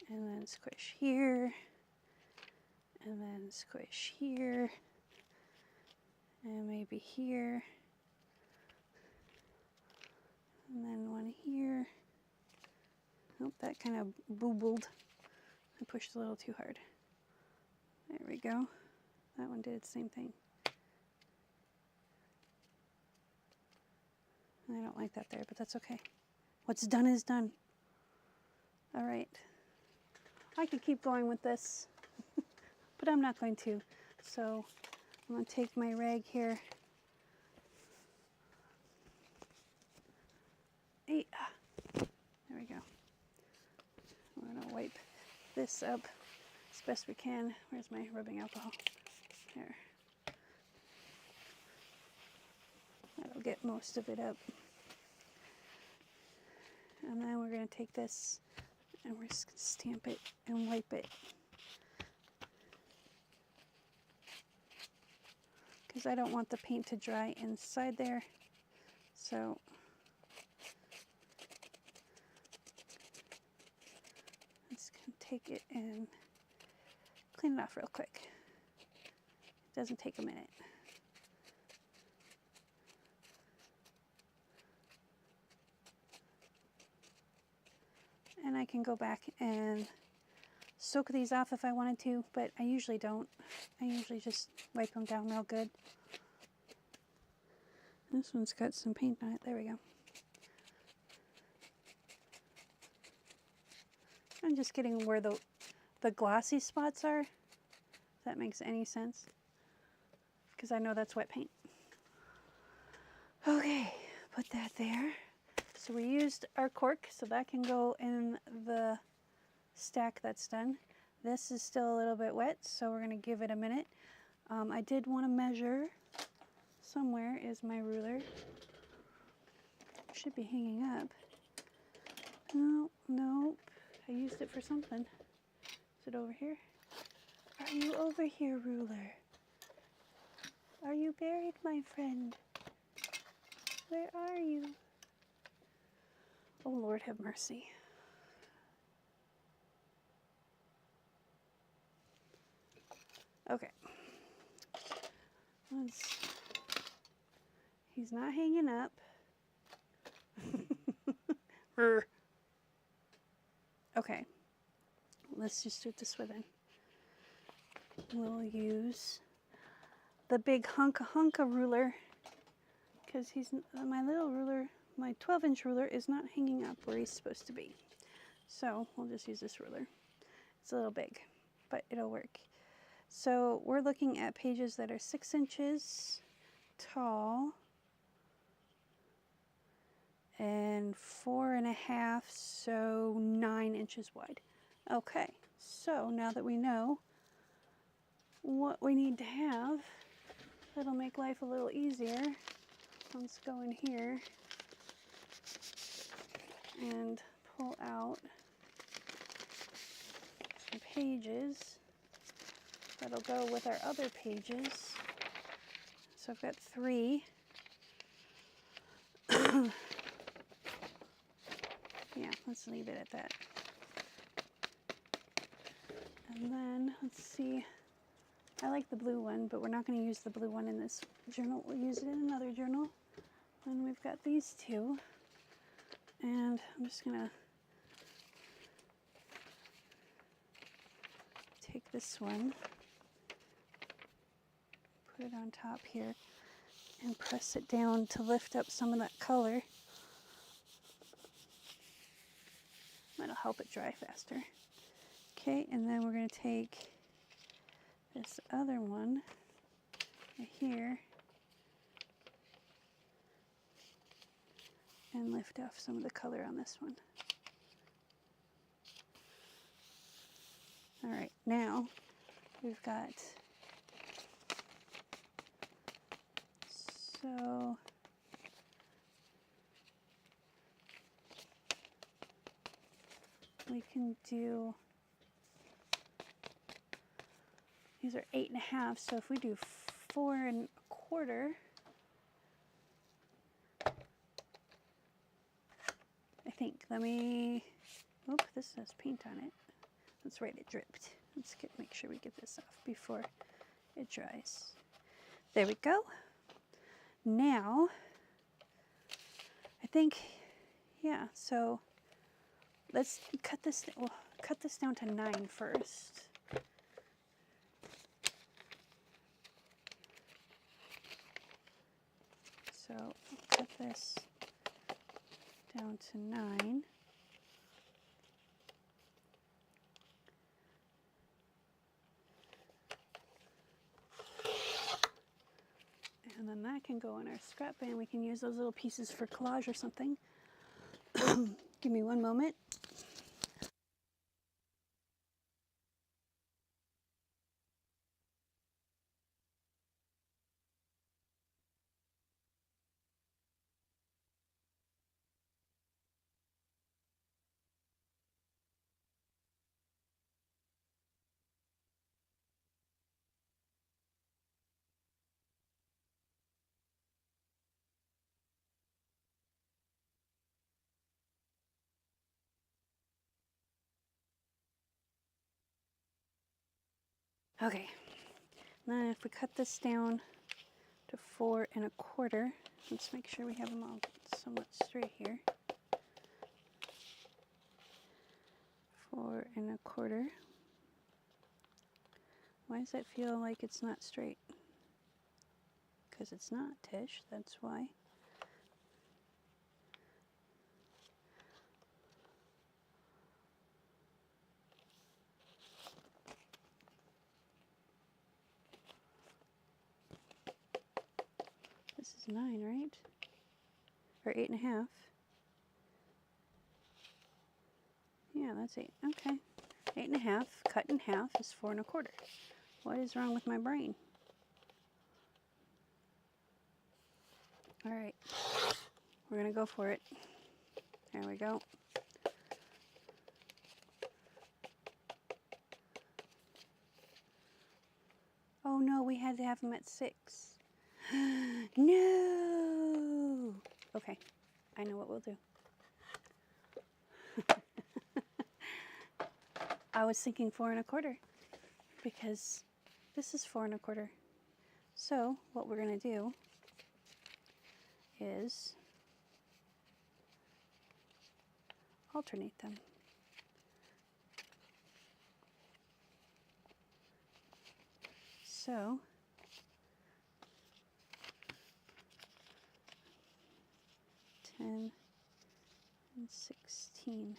and then squish here, and then squish here, and maybe here, and then one here. Oh, that kind of boobled. I pushed a little too hard. There we go. That one did the same thing. I don't like that there, but that's okay. What's done is done. All right. I could keep going with this, but I'm not going to. So I'm going to take my rag here. Hey, there we go. We're going to wipe this up as best we can. Where's my rubbing alcohol? There. That'll get most of it up. And then we're going to take this and we're just going to stamp it and wipe it. Because I don't want the paint to dry inside there. So I'm just going to take it and clean it off real quick. It doesn't take a minute. And I can go back and soak these off if I wanted to, but I usually don't. I usually just wipe them down real good. This one's got some paint on it. There we go. I'm just getting where the glossy spots are, if that makes any sense, because I know that's wet paint. Okay, put that there. So we used our cork, so that can go in the stack that's done. This is still a little bit wet, so we're going to give it a minute. I did want to measure. Somewhere is my ruler. Should be hanging up. No, nope. I used it for something. Is it over here? Are you over here, ruler? Are you buried, my friend? Where are you? Oh, Lord have mercy. Okay. He's not hanging up. Okay. Let's just do it this way then. We'll use the big hunka ruler, because my little ruler, my 12-inch ruler is not hanging up where he's supposed to be. So we'll just use this ruler. It's a little big, but it'll work. So we're looking at pages that are 6 inches tall and 4.5, so 9 inches wide. Okay, so now that we know what we need to have, that'll make life a little easier. Let's go in here and pull out some pages that'll go with our other pages. So I've got 3. Yeah, let's leave it at that. And then, let's see, I like the blue one, but we're not going to use the blue one in this journal. We'll use it in another journal. And we've got these 2. And I'm just going to take this one, put it on top here, and press it down to lift up some of that color. That'll help it dry faster. Okay, and then we're going to take this other one right here and lift off some of the color on this one. All right, now we've got So we can do, these are 8.5, so if we do 4.25, I think, oop, this has paint on it. That's right, it dripped. Let's make sure we get this off before it dries. There we go. Now, I think, yeah, so let's cut this, we'll cut this down to 9 first. So I'll cut this down to 9. And then that can go in our scrap bin. We can use those little pieces for collage or something. Give me one moment. Okay, then if we cut this down to 4.25, let's make sure we have them all somewhat straight here. 4.25. Why does that feel like it's not straight? Because it's not, Tish, that's why. This is 9, right? Or 8.5. Yeah, that's 8. Okay. 8.5 cut in half is 4.25. What is wrong with my brain? All right, we're gonna go for it. There we go. Oh no, we had to have them at 6. No! Okay, I know what we'll do. I was thinking 4.25 because this is 4.25. So what we're gonna do is alternate them. So 10 and 16.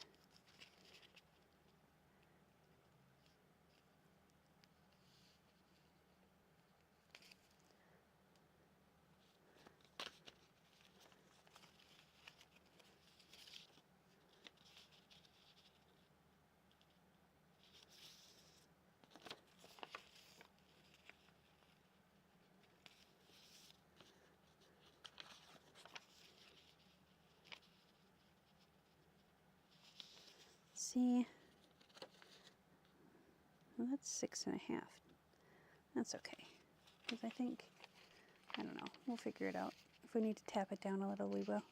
See, well, that's 6.5. That's okay, because I think, I don't know, we'll figure it out. If we need to tap it down a little, we will.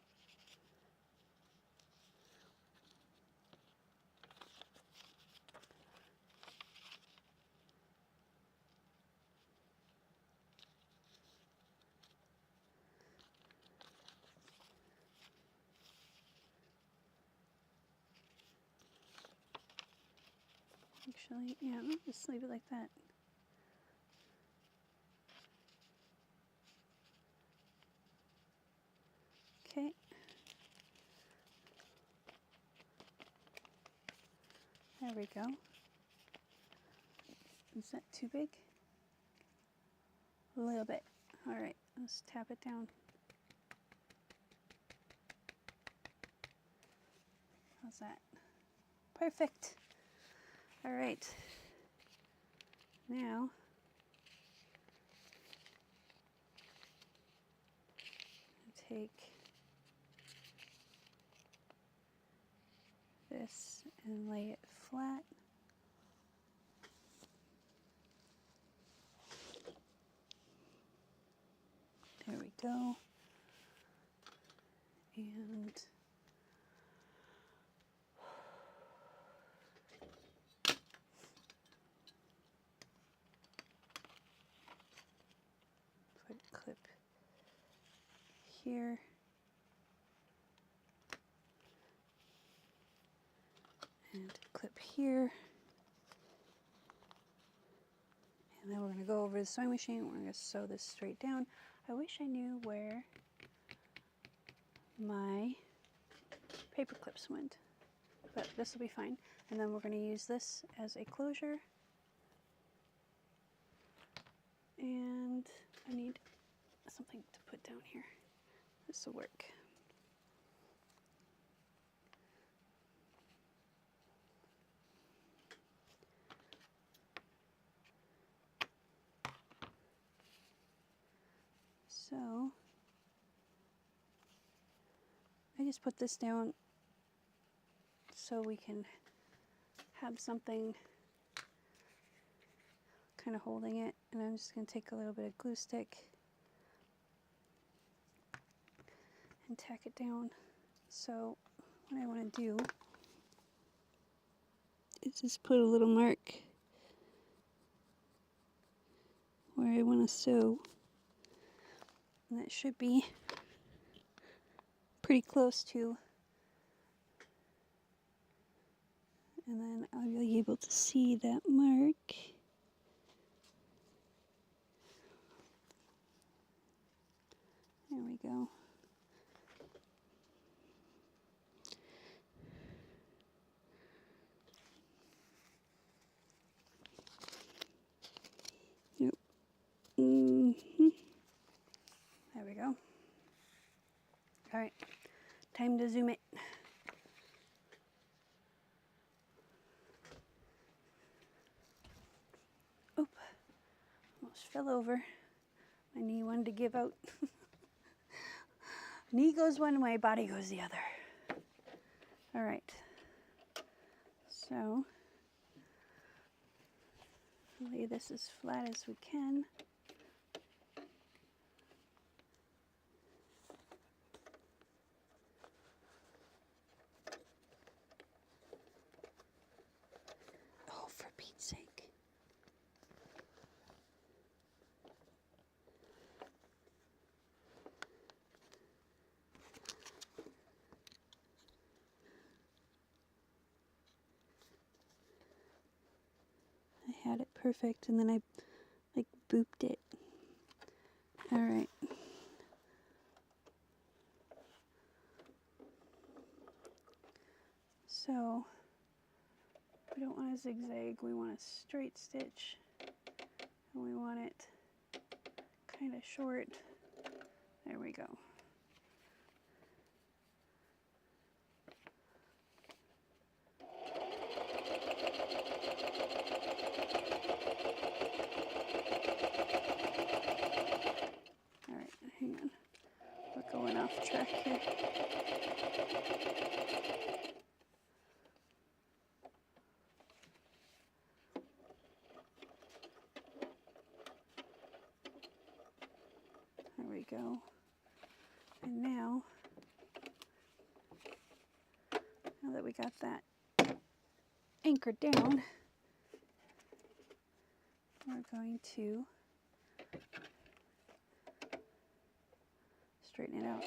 Actually, yeah, I'll just leave it like that. Okay. There we go. Is that too big? A little bit. All right, let's tap it down. How's that? Perfect. All right. Now, take this and lay it flat. There we go. And put a clip here. And a clip here. And then we're going to go over the sewing machine. We're going to sew this straight down. I wish I knew where my paper clips went, but this will be fine. And then we're going to use this as a closure. And I need something to put down here. This will work. So I just put this down so we can have something kind of holding it, and I'm just going to take a little bit of glue stick and tack it down. So what I want to do is just put a little mark where I want to sew, and that should be pretty close to, and then I'll be able to see that mark. There we go. Yep. There we go. All right, time to zoom it. Oop, almost fell over. My knee wanted to give out. Knee goes one way, body goes the other. All right, so lay this as flat as we can. Oh, for Pete's sake. I had it perfect, and then I like booped it. All right. So we don't want a zigzag, we want a straight stitch, and we want it kind of short. There we go. All right, hang on. We're going off track here. There we go. And now that we got that anchored down, we're going to straighten it out.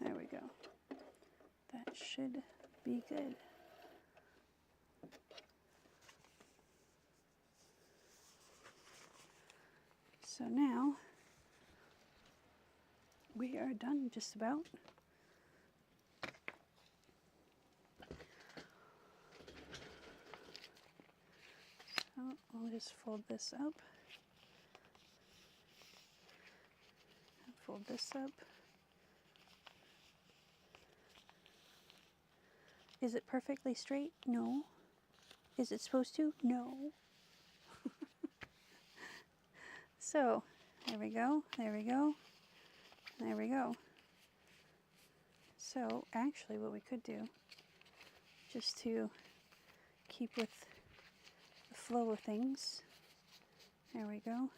There we go. That should be good. So now we are done just about. I'll just fold this up. Fold this up. Is it perfectly straight? No. Is it supposed to? No. So, there we go, there we go, there we go. So, actually what we could do, just to keep with the flow of things, there we go.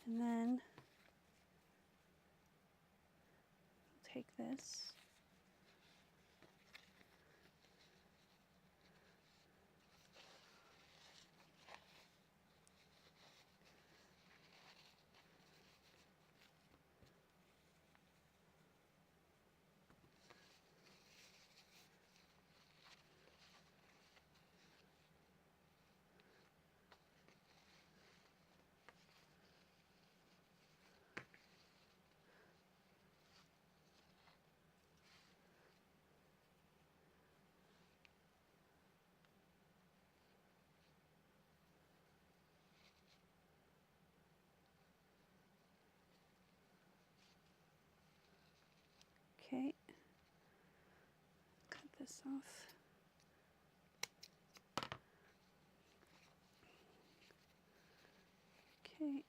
And then take this. Okay, cut this off. Okay,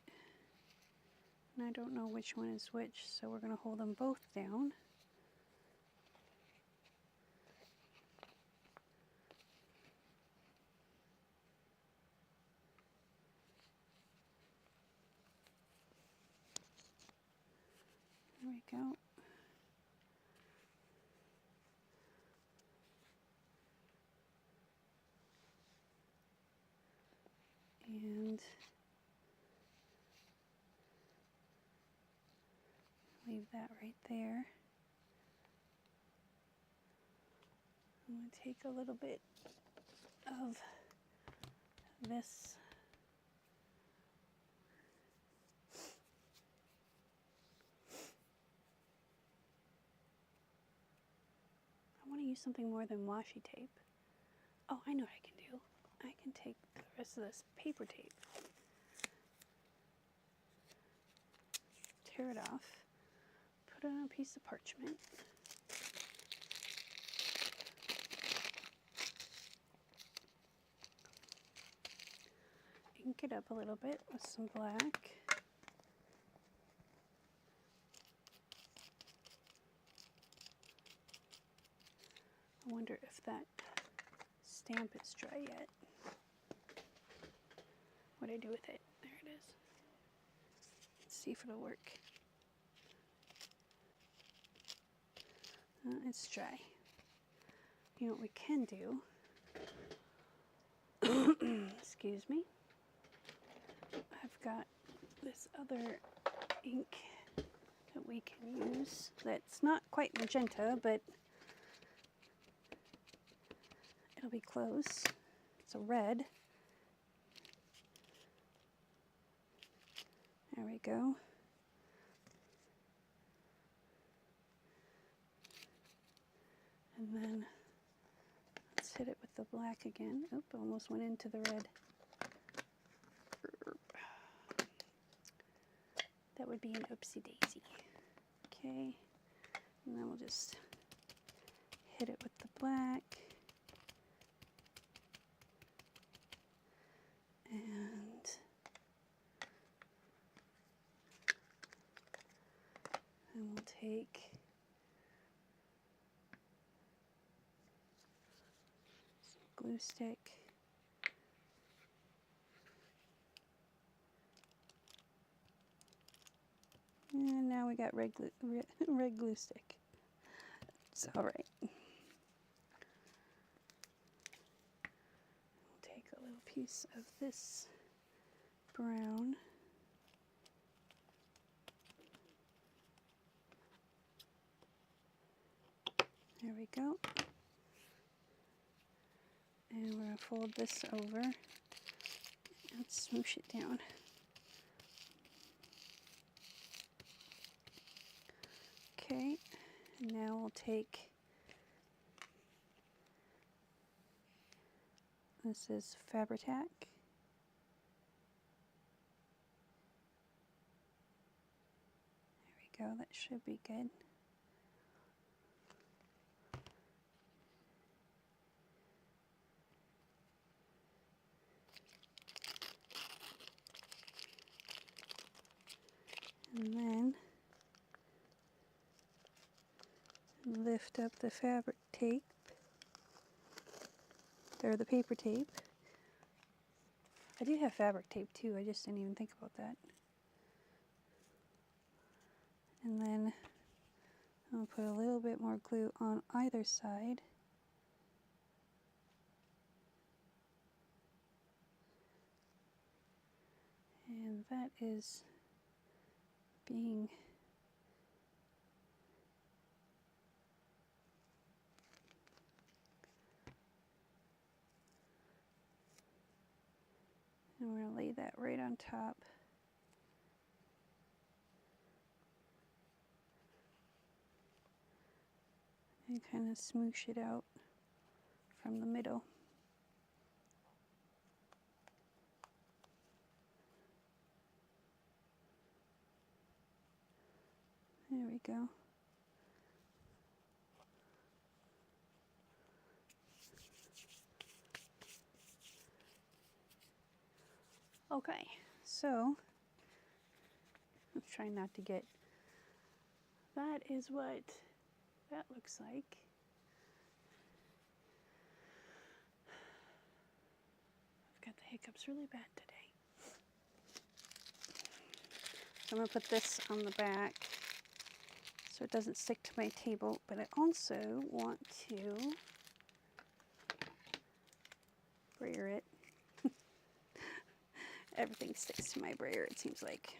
and I don't know which one is which, so we're going to hold them both down. There we go. And leave that right there. I'm going to take a little bit of this I want to use something more than washi tape. Oh, I know what I can do. I can take the rest of this paper tape, tear it off, put it on a piece of parchment, ink it up a little bit with some black. I wonder if that stamp is dry yet. What do I do with it? There it is. Let's see if it'll work. It's dry. You know what we can do? Excuse me. I've got this other ink that we can use that's not quite magenta, but it'll be close. It's a red. There we go. And then let's hit it with the black again. Oop, almost went into the red. That would be an oopsie daisy. Okay, and then we'll just hit it with the black. And we'll take some glue stick. And now we got red glue stick. It's all right. We'll take a little piece of this brown. There we go. And we're going to fold this over and smoosh it down. Okay, and now we'll take, this is Fabri-Tac. There we go, that should be good. And then lift up the fabric tape, or the paper tape. I do have fabric tape too, I just didn't even think about that. And then I'll put a little bit more glue on either side. And that is being and we're going to lay that right on top. And kind of smoosh it out from the middle. There we go. Okay, so I'm trying not to get, that is what that looks like. I've got the hiccups really bad today. So I'm going to put this on the back so it doesn't stick to my table, but I also want to brayer it. Everything sticks to my brayer, it seems like.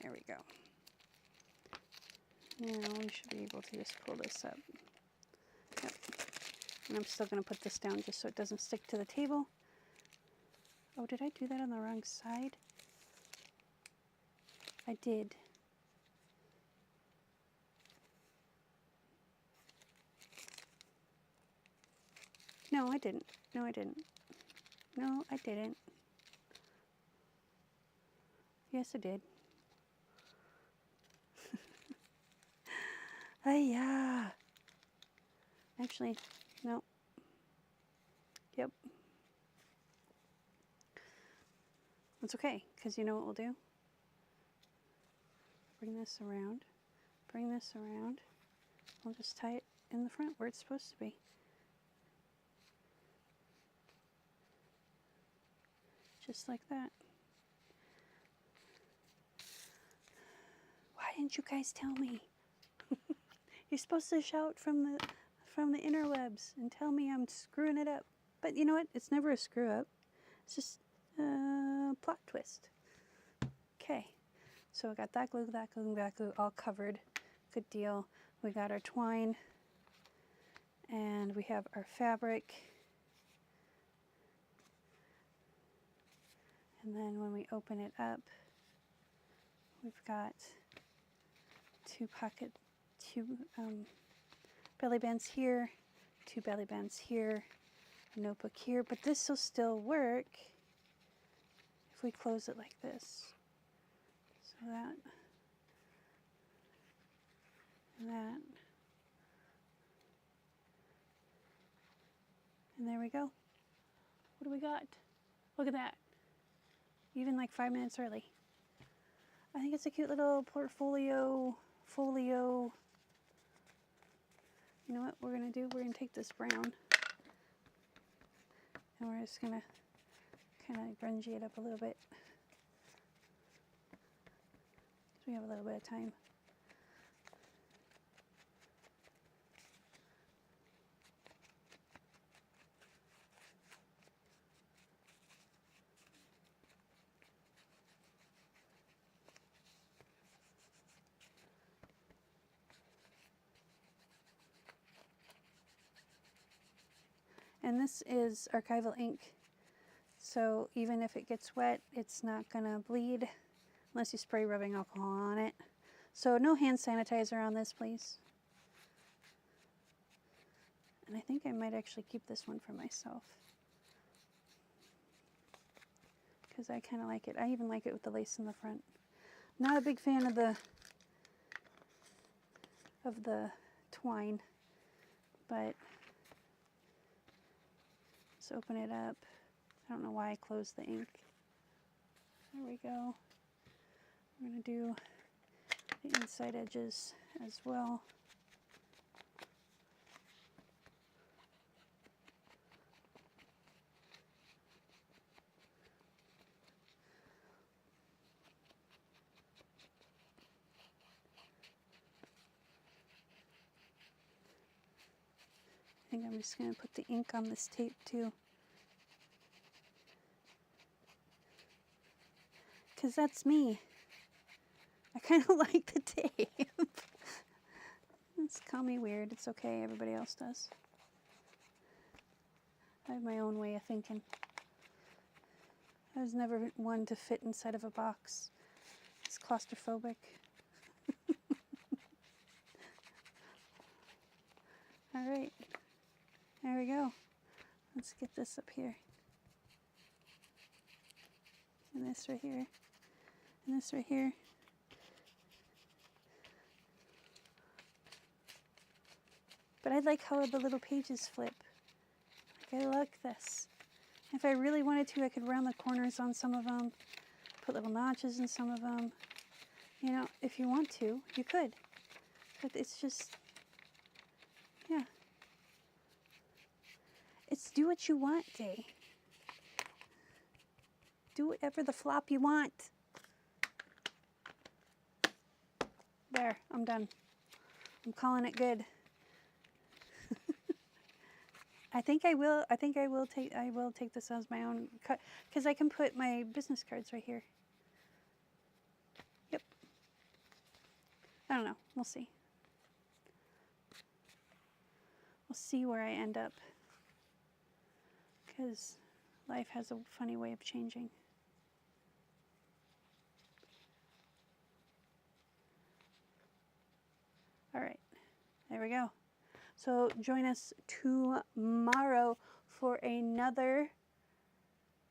There we go. Now we should be able to just pull this up. Yep. And I'm still going to put this down just so it doesn't stick to the table. Oh, did I do that on the wrong side? I did. No, I didn't. No, I didn't. No, I didn't. Yes, I did. Yeah. Actually, no. Yep. It's okay, because you know what we'll do? Bring this around. Bring this around. We'll just tie it in the front where it's supposed to be. Just like that. Why didn't you guys tell me? You're supposed to shout from the interwebs and tell me I'm screwing it up. But you know what? It's never a screw up. It's just a plot twist. Okay. So I got that glue, all covered. Good deal. We got our twine. And we have our fabric. And then when we open it up, we've got two belly bands here, two belly bands here, a notebook here, but this will still work if we close it like this. So that, and that, and there we go. What do we got? Look at that. Even like 5 minutes early. I think it's a cute little folio. You know what we're going to do? We're going to take this brown and we're just going to kind of grungy it up a little bit. So we have a little bit of time. And this is archival ink, so even if it gets wet, it's not going to bleed unless you spray rubbing alcohol on it. So no hand sanitizer on this, please. And I think I might actually keep this one for myself, because I kind of like it. I even like it with the lace in the front. Not a big fan of the twine, but let's open it up. I don't know why I closed the ink. There we go. I'm going to do the inside edges as well. I think I'm just going to put the ink on this tape too, because that's me. I kind of like the tape. It's call me weird. It's okay. Everybody else does. I have my own way of thinking. I was never one to fit inside of a box. It's claustrophobic. All right. There we go. Let's get this up here. And this right here. And this right here. But I like how the little pages flip. Like, I like this. If I really wanted to, I could round the corners on some of them, put little notches in some of them. You know, if you want to, you could. But it's just, yeah. It's do what you want day. Do whatever the flop you want. There, I'm done. I'm calling it good. I think I will take this as my own cut, because I can put my business cards right here. Yep. I don't know. We'll see. We'll see where I end up, because life has a funny way of changing. All right. There we go. So join us tomorrow for another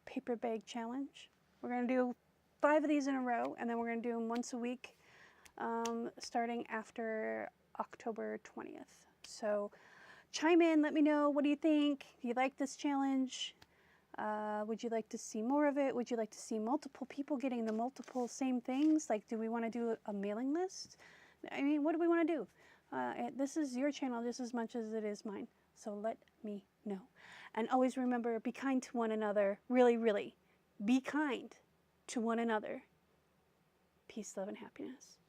paper bag challenge. We're going to do 5 of these in a row, and then we're going to do them once a week, starting after October 20th. So chime in, let me know, what do you think? Do you like this challenge? Would you like to see more of it? Would you like to see multiple people getting the multiple same things? Like, do we want to do a mailing list? I mean, what do we want to do? This is your channel just as much as it is mine. So let me know. And always remember, be kind to one another. Really, really. Be kind to one another. Peace, love, and happiness.